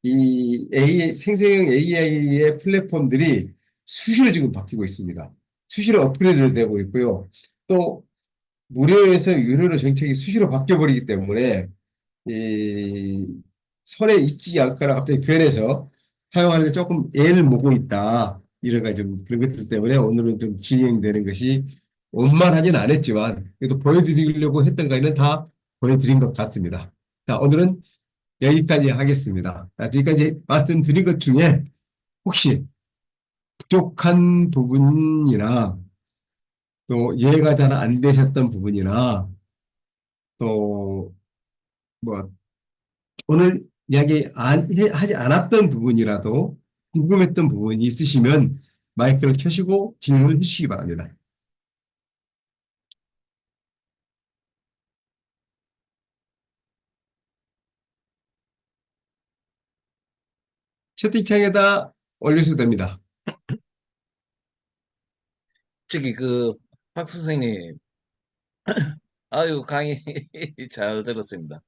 Speaker 1: 이 생성형 AI의 플랫폼들이 수시로 지금 바뀌고 있습니다. 수시로 업그레이드 되고 있고요. 또 무료에서 유료로 정책이 수시로 바뀌어버리기 때문에 이 손에 익지 않거나 갑자기 변해서 사용하는 데 조금 애를 먹고 있다. 이런 가지 좀 그런 것들 때문에 오늘은 좀 진행되는 것이 원만하진 않았지만 그래도 보여드리려고 했던 거는 다 보여드린 것 같습니다. 자, 오늘은 여기까지 하겠습니다. 자, 지금까지 말씀드린 것 중에 혹시 부족한 부분이나 또 이해가 잘 안 되셨던 부분이나 또 뭐 오늘 하지 않았던 부분이라도 궁금했던 부분이 있으시면 마이크를 켜시고 질문을 해주시기 바랍니다. 채팅창에다 올리셔도 됩니다.
Speaker 2: 저기 박 선생님, 아유 강의 잘 들었습니다.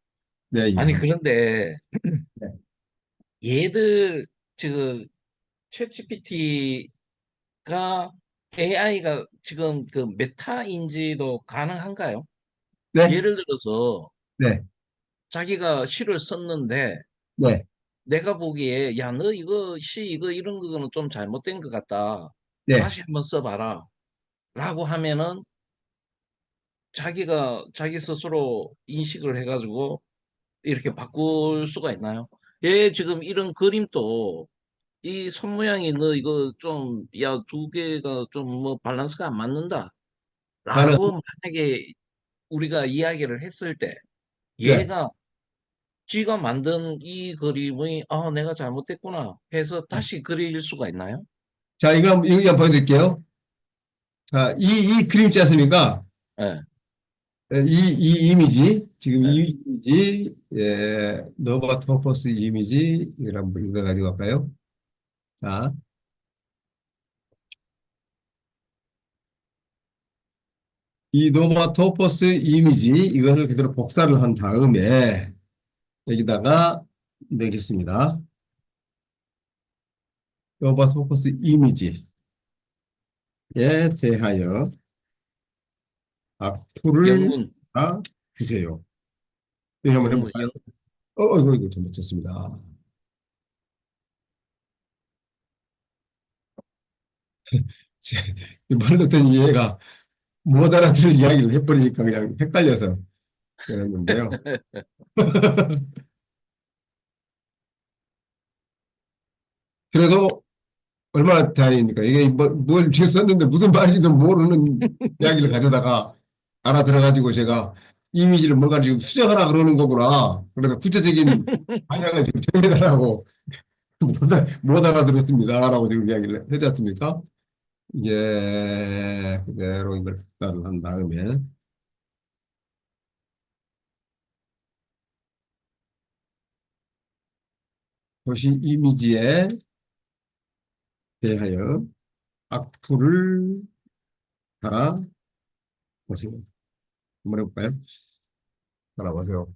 Speaker 1: 네, 예.
Speaker 2: 아니 그런데
Speaker 1: 네.
Speaker 2: 얘들 지금 챗GPT가 AI가 지금 그 메타인지도 가능한가요?
Speaker 1: 네,
Speaker 2: 예를 들어서
Speaker 1: 네,
Speaker 2: 자기가 시를 썼는데
Speaker 1: 네,
Speaker 2: 내가 보기에 야 너 이거 시 이거 이런 거는 좀 잘못된 것 같다.
Speaker 1: 네.
Speaker 2: 다시 한번 써봐라. 라고 하면은 자기가 자기 스스로 인식을 해가지고 이렇게 바꿀 수가 있나요? 얘 지금 이런 그림도 이 손 모양이 너 이거 좀 야 두 개가 좀 뭐 밸런스가 안 맞는다.
Speaker 1: 가능,
Speaker 2: 라고 만약에 우리가 이야기를 했을 때
Speaker 1: 네.
Speaker 2: 얘가 쥐가 만든 이 그림의 아 내가 잘못했구나 해서 다시 그릴 수가 있나요?
Speaker 1: 자, 이거 한번 보여드릴게요. 자, 이 그림 있지 않습니까?
Speaker 2: 예,
Speaker 1: 이 이미지, 지금
Speaker 2: 예.
Speaker 1: 이 이미지, 예, 노바토퍼스 이미지, 이걸 한번 이거 가지고 갈까요? 자, 이 노바토퍼스 이미지, 이거를 그대로 복사를 한 다음에, 여기다가 넣겠습니다. 노바토퍼스 이미지에 대하여 악플을
Speaker 2: 영문,
Speaker 1: 주세요. 이거 한번
Speaker 2: 영문,
Speaker 1: 해볼까요? 이거 좀 못했습니다. 말을 듣더니 얘가 못 알아들을 이야기를 해버리니까 그냥 헷갈려서 그랬는데요. 그래도 얼마나 다행입니까? 이게 뭘 지금 썼는데 무슨 말인지도 모르는 이야기를 가져다가 알아들어가지고 제가 이미지를 뭔가 지금 수정하라 그러는 거구나. 그래서 구체적인 방향을 지금 정해달라고 못 알아들었습니다라고 지금 이야기를 하지 않습니까? 이게 그대로 이걸復사를 한 다음에 도시 이미지에 대하여 악플을 달아보세요. 한번 해볼까요? 달아보세요.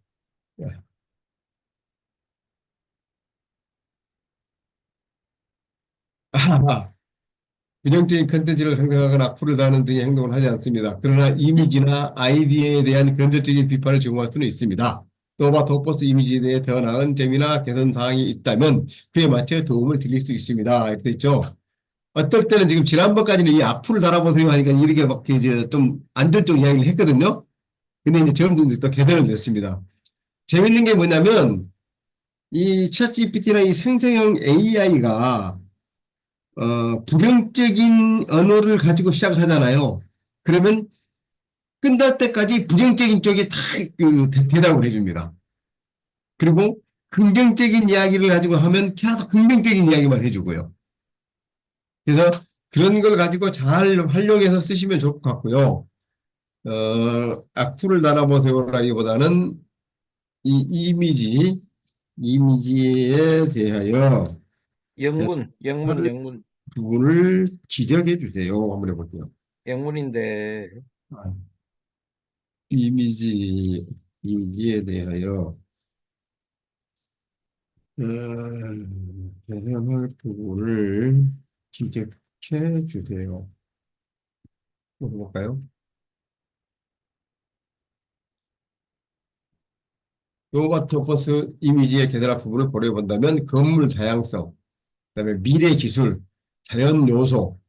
Speaker 1: 예. 아하, 부정적인 컨텐츠를 생성하거나 악플을 다는 등의 행동을 하지 않습니다. 그러나 이미지나 아이디어에 대한 건설적인 비판을 제공할 수는 있습니다. 또바 덕버스 이미지에 대해 더 나은 점이나 개선 사항이 있다면 그에 맞춰 도움을 드릴 수 있습니다. 이렇게 돼 있죠. 어떨 때는 지금 지난번까지는 이 악플을 달아보세요 하니까 이렇게 막 이제 좀 안 좋은 쪽 이야기를 했거든요. 근데 이제 점점 더 개선을 냈습니다. 재밌는 게 뭐냐면 이 챗GPT나 이 생성형 AI가 부정적인 언어를 가지고 시작을 하잖아요. 그러면 끝날 때까지 부정적인 쪽에 다 대답을 해줍니다. 그리고 긍정적인 이야기를 가지고 하면 계속 긍정적인 이야기만 해주고요. 그래서 그런 걸 가지고 잘 활용해서 쓰시면 좋을 것 같고요. 악플을 달아보세요라기보다는 이 이미지에 대하여
Speaker 2: 영문,
Speaker 1: 부분을 지적해 주세요. 한번 해볼게요.
Speaker 2: 영문인데
Speaker 1: 아, 이미지, 이미지에 대하여 개선할 부분을 지적해 주세요. 한번 해볼까요? 로바토퍼스 이미지의 개선할 부분을 고려해본다면 건물 다양성, 그다음에 미래 기술, 자연 요소,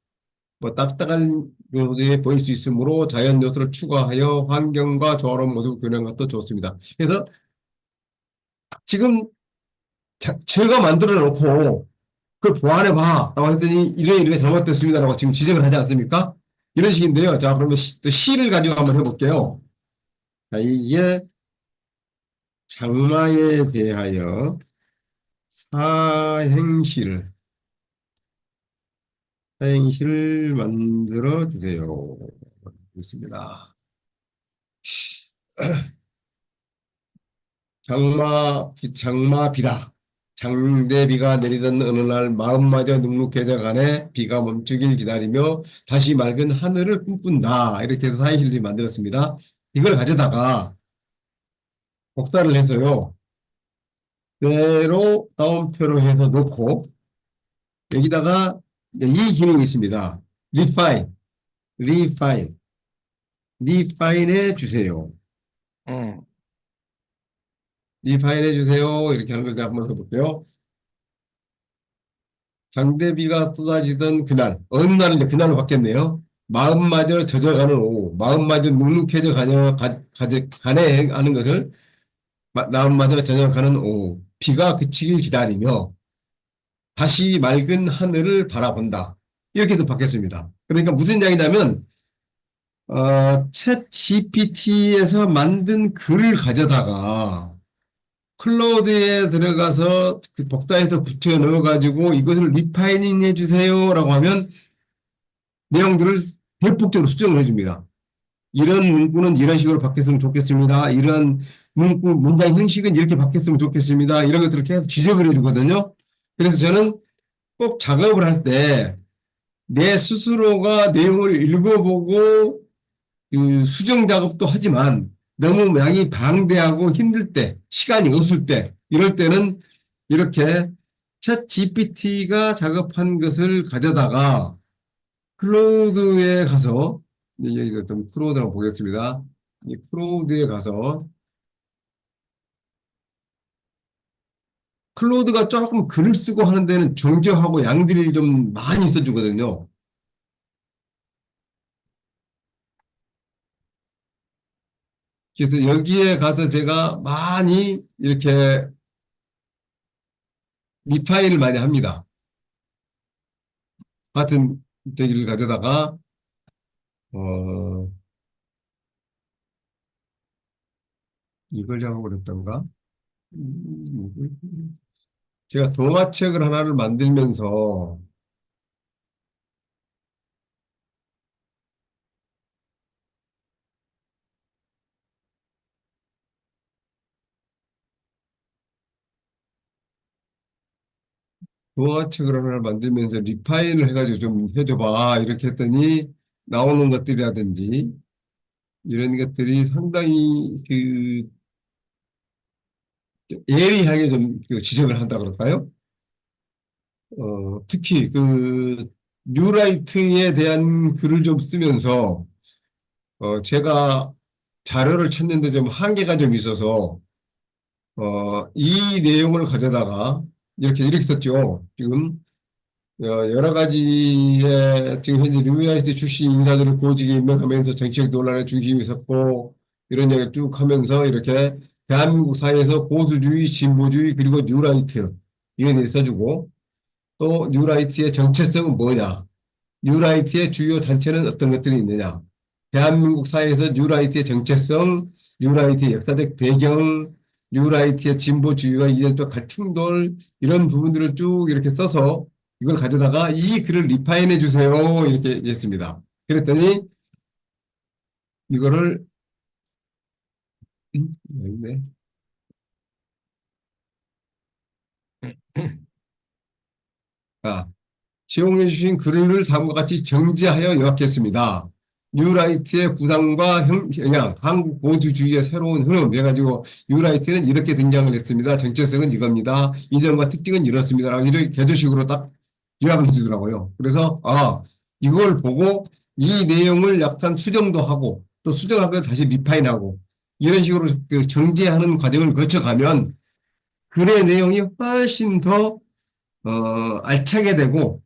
Speaker 1: 뭐 딱딱한 요소에 보일 수 있으므로 자연 요소를 추가하여 환경과 조화로운 모습을 교환한 것도 좋습니다. 그래서 지금 제가 만들어 놓고 그걸 보완해 봐 라고 했더니 이래 잘못됐습니다라고 지금 지적을 하지 않습니까? 이런 식인데요. 자, 그러면 또 시를 가지고 한번 해볼게요. 자, 이게 장마에 대하여 사행시를 만들어 주세요. 있습니다. 장마비다. 장대비가 내리던 어느 날 마음마저 눅눅해져 가네 비가 멈추길 기다리며 다시 맑은 하늘을 꿈꾼다. 이렇게 해서 사행시를 만들었습니다. 이걸 가져다가 복사를 해서요. 그대로 따옴표로 해서 놓고 여기다가 이 기능이 있습니다. refine, refine, refine해 주세요.
Speaker 2: 음,
Speaker 1: refine 해주세요. 이렇게 하는 걸 제가 한번 해볼게요. 장대비가 쏟아지던 그날, 어느 날인데 그날로 바뀌었네요. 마음마저 젖어가는 오후, 마음마저 눅눅해져 가네 하는 것을 마음마저 젖어가는 오후, 비가 그치길 기다리며 다시 맑은 하늘을 바라본다. 이렇게도 바뀌었습니다. 그러니까 무슨 이야기냐면 챗 GPT에서 만든 글을 가져다가 클로드에 들어가서 그 복사해서 붙여 넣어가지고 이것을 리파이닝 해주세요라고 하면 내용들을 대폭적으로 수정을 해줍니다. 이런 문구는 이런 식으로 바뀌었으면 좋겠습니다. 이런 문장 형식은 이렇게 바뀌었으면 좋겠습니다. 이런 것들을 계속 지적을 해주거든요. 그래서 저는 꼭 작업을 할 때 내 스스로가 내용을 읽어보고 그 수정 작업도 하지만 너무 양이 방대하고 힘들 때, 시간이 없을 때, 이럴 때는 이렇게 챗 GPT가 작업한 것을 가져다가 클로드에 가서 여기가 좀 클로드라고 보겠습니다. 이 클로드에 가서 클로드가 조금 글을 쓰고 하는 데는 정교하고 양들이 좀 많이 써주거든요. 그래서 여기에 가서 제가 많이 이렇게 리파일을 많이 합니다. 같은 저기를 가져다가 어 이걸 작업을 했던가. 제가 동화책을 하나를 만들면서 동화책을 하나를 만들면서 리파일을 해가지고 좀 해줘봐 이렇게 했더니 나오는 것들이라든지 이런 것들이 상당히 그 예리하게 좀그 지적을 한다 그럴까요? 특히 그 뉴라이트에 대한 글을 좀 쓰면서 제가 자료를 찾는데 좀 한계가 좀 있어서 이 내용을 가져다가 이렇게 썼죠. 지금 여러 가지의 지금 현재 뉴라이트 출신 인사들을 고직에 임명하면서 정치적 논란의 중심이 섰고 이런 얘기를 쭉 하면서 이렇게 대한민국 사회에서 보수주의, 진보주의 그리고 뉴라이트 이런 데 써주고 또 뉴라이트의 정체성은 뭐냐? 뉴라이트의 주요 단체는 어떤 것들이 있느냐? 대한민국 사회에서 뉴라이트의 정체성, 뉴라이트의 역사적 배경, 뉴라이트의 진보주의와 이전적 갈충돌 이런 부분들을 쭉 이렇게 써서 이걸 가져다가 이 글을 리파인해 주세요 이렇게 했습니다. 그랬더니 이거를 네. 아, 제공해 주신 글을 다음과 같이 정지하여 요약했습니다. 뉴라이트의 부상과 영향, 한국 보수주의의 새로운 흐름 해가지고 뉴라이트는 이렇게 등장을 했습니다. 정체성은 이겁니다. 이점과 특징은 이렇습니다. 이렇게 개조식으로 딱 요약을 해주더라고요. 그래서 이걸 보고 이 내용을 약간 수정도 하고 또 수정하고 다시 리파인하고 이런 식으로 그 정지하는 과정을 거쳐가면 글의 내용이 훨씬 더 알차게 되고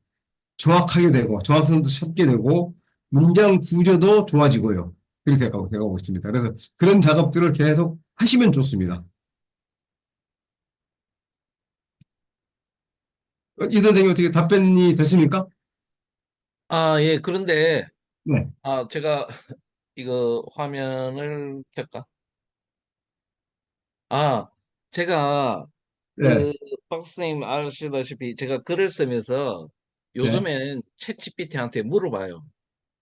Speaker 1: 정확하게 되고 정확성도 찾게 되고 문장 구조도 좋아지고요. 그렇게 돼가고 있습니다. 그래서 그런 작업들을 계속 하시면 좋습니다. 이 선생님 어떻게 답변이 됐습니까?
Speaker 2: 예, 그런데,
Speaker 1: 네,
Speaker 2: 제가 이거 화면을 켤까? 아, 제가
Speaker 1: 네,
Speaker 2: 그 박사님 아시다시피 제가 글을 쓰면서
Speaker 1: 네,
Speaker 2: 요즘엔 챗GPT한테 물어봐요.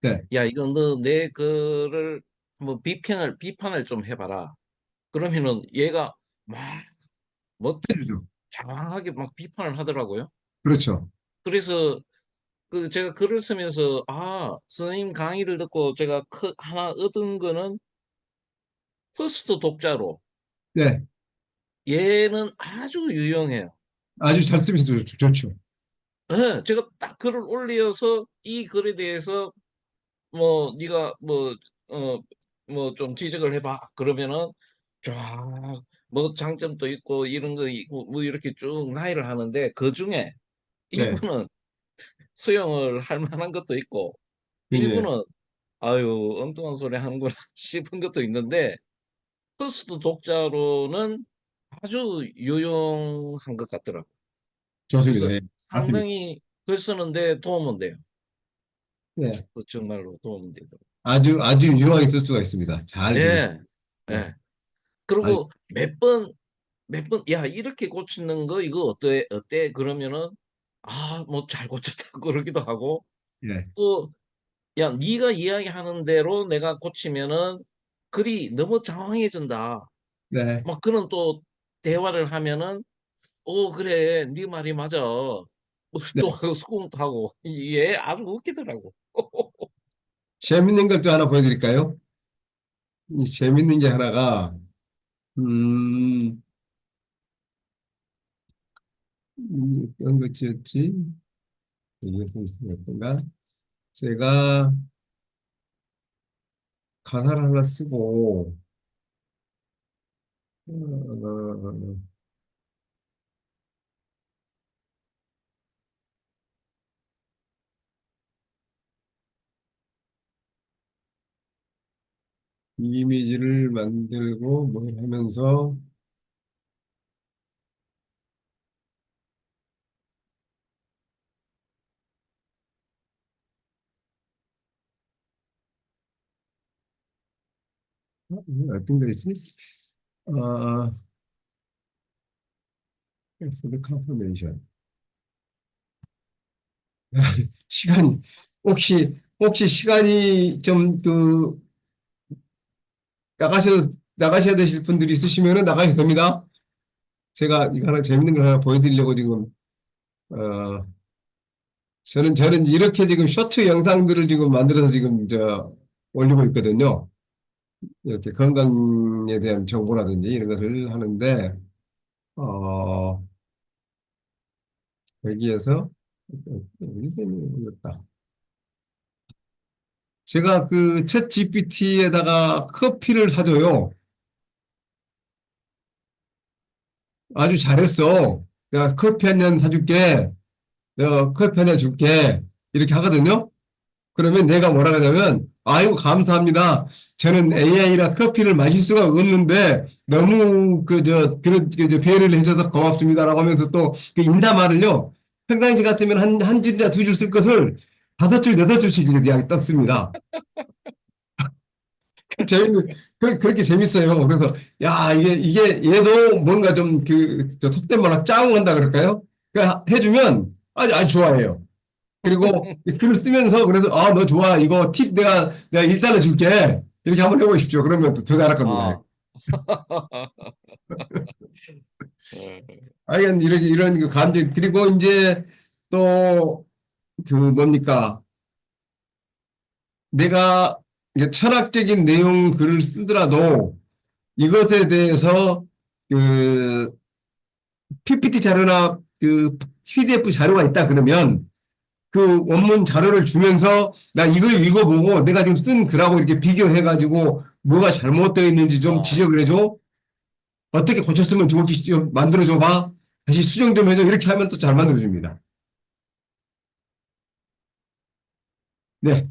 Speaker 1: 네.
Speaker 2: 야, 이거 너 내 글을 한번 비판을 좀 해봐라. 그러면은 얘가 막 뭐
Speaker 1: 해주죠.
Speaker 2: 장황하게 막 비판을 하더라고요.
Speaker 1: 그렇죠.
Speaker 2: 그래서 그 제가 글을 쓰면서 선생님 강의를 듣고 제가 하나 얻은 거는 퍼스트 독자로
Speaker 1: 네.
Speaker 2: 얘는 아주 유용해요.
Speaker 1: 아주 잘 쓰면 좋죠.
Speaker 2: 예, 제가 딱 글을 올려서 이 글에 대해서 뭐 네가 뭐 좀 지적을 해봐. 그러면은 쫙 뭐 장점도 있고 이런 거 있고 뭐 이렇게 쭉 나열을 하는데 그 중에
Speaker 1: 네.
Speaker 2: 일부는 수용을 할 만한 것도 있고
Speaker 1: 예.
Speaker 2: 일부는 아유 엉뚱한 소리 하는구나 싶은 것도 있는데 퍼스트 독자로는 아주 유용한 것 같더라고요.
Speaker 1: 좋습니다.
Speaker 2: 그래서
Speaker 1: 예. 맞습니다.
Speaker 2: 상당히 글 쓰는데 도움은 돼요.
Speaker 1: 네.
Speaker 2: 그 정말로 도움은 되더라고요.
Speaker 1: 아주 유용하게 쓸 수가 있습니다. 잘 지금.
Speaker 2: 예,
Speaker 1: 네.
Speaker 2: 예.
Speaker 1: 아주,
Speaker 2: 그리고 몇 번, 야, 이렇게 고치는 거, 이거 어때? 그러면은, 뭐 잘 고쳤다. 그러기도 하고,
Speaker 1: 예.
Speaker 2: 또, 야, 네가 이야기하는 대로 내가 고치면은 글이 너무 장황해진다.
Speaker 1: 네.
Speaker 2: 막 그런 또 대화를 하면은, 그래, 네 말이 맞아. 뭐
Speaker 1: 네.
Speaker 2: 또 수긍도 하고, 이게 아주 웃기더라고.
Speaker 1: 재밌는 것 좀 하나 보여드릴까요? 이 재밌는 게 하나가, 음, 어떤 것이었지? 이것은 있었던가? 제가 가사를 하나 쓰고, 어, 이미지를 만들고 뭘 하면서, 어떤 거 있지? 어, for the confirmation. 시간이, 혹시 시간이 좀 나가셔야 되실 분들이 있으시면은 나가셔도 됩니다. 제가 이거 하나 재밌는 걸 하나 보여드리려고 지금, 어, 저는 이렇게 지금 쇼트 영상들을 지금 만들어서 지금 올리고 있거든요. 이렇게 건강에 대한 정보라든지 이런 것을 하는데, 어, 여기에서, 어디서 올렸다. 제가 그 챗 GPT에다가 커피를 사줘요. 아주 잘했어. 내가 커피 한 잔 사줄게. 내가 커피 한 잔 줄게. 이렇게 하거든요. 그러면 내가 뭐라 하냐면, 아이고, 감사합니다. 저는 AI라 커피를 마실 수가 없는데, 너무, 배려를 해줘서 고맙습니다라고 하면서 또, 그 인사말을요, 평상시 같으면 한 줄이나 두 줄 쓸 것을 다섯 줄, 여섯 줄씩 그냥 떴습니다. 재밌는, 그렇게 재밌어요. 그래서, 야, 얘도 뭔가 좀 속된 말로 짜응한다 그럴까요? 그러니까 해주면 아주 좋아해요. 그리고 글을 쓰면서 그래서 너 좋아 이거 팁 내가 일단은 줄게 이렇게 한번 해보십시오. 그러면 더 잘할 겁니다.
Speaker 2: 아, 예.
Speaker 1: 하여간 이런 그 감정 그리고 이제 또 그 뭡니까 내가 이제 철학적인 내용 글을 쓰더라도 이것에 대해서 그 PPT 자료나 그 PDF 자료가 있다 그러면 그 원문 자료를 주면서 나 이걸 읽어보고 내가 지금 쓴 글하고 이렇게 비교해가지고 뭐가 잘못되어 있는지 좀
Speaker 2: 아,
Speaker 1: 지적을 해줘. 어떻게 고쳤으면 좋을지 좀 만들어줘봐. 다시 수정 좀 해줘. 이렇게 하면 또 잘 만들어줍니다. 네.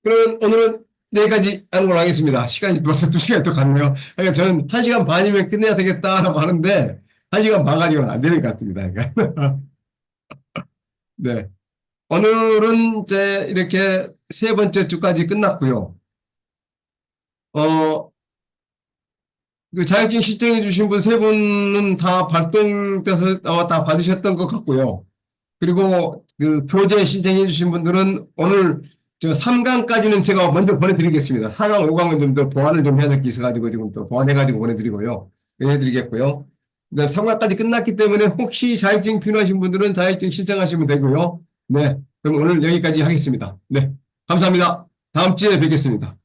Speaker 1: 그러면 오늘은 여기까지 하는 걸로 하겠습니다. 시간이 벌써 2시간 또 갔네요. 그러니까 저는 1시간 반이면 끝내야 되겠다라고 하는데 1시간 반 가지고는 안 되는 것 같습니다. 그러니까 네. 오늘은 이제 이렇게 세 번째 주까지 끝났고요. 어, 그 자격증 신청해 주신 분 세 분은 다 발동돼서 다 받으셨던 것 같고요. 그리고 그 교재 신청해 주신 분들은 오늘 3강까지는 제가 먼저 보내드리겠습니다. 4강, 5강은 좀 더 보완을 좀 해야 될 게 있어가지고 지금 또 보완해가지고 보내드리고요. 해드리겠고요. 네, 상가까지 끝났기 때문에 혹시 자격증 필요하신 분들은 자격증 신청하시면 되고요. 네, 그럼 오늘 여기까지 하겠습니다. 네, 감사합니다. 다음 주에 뵙겠습니다.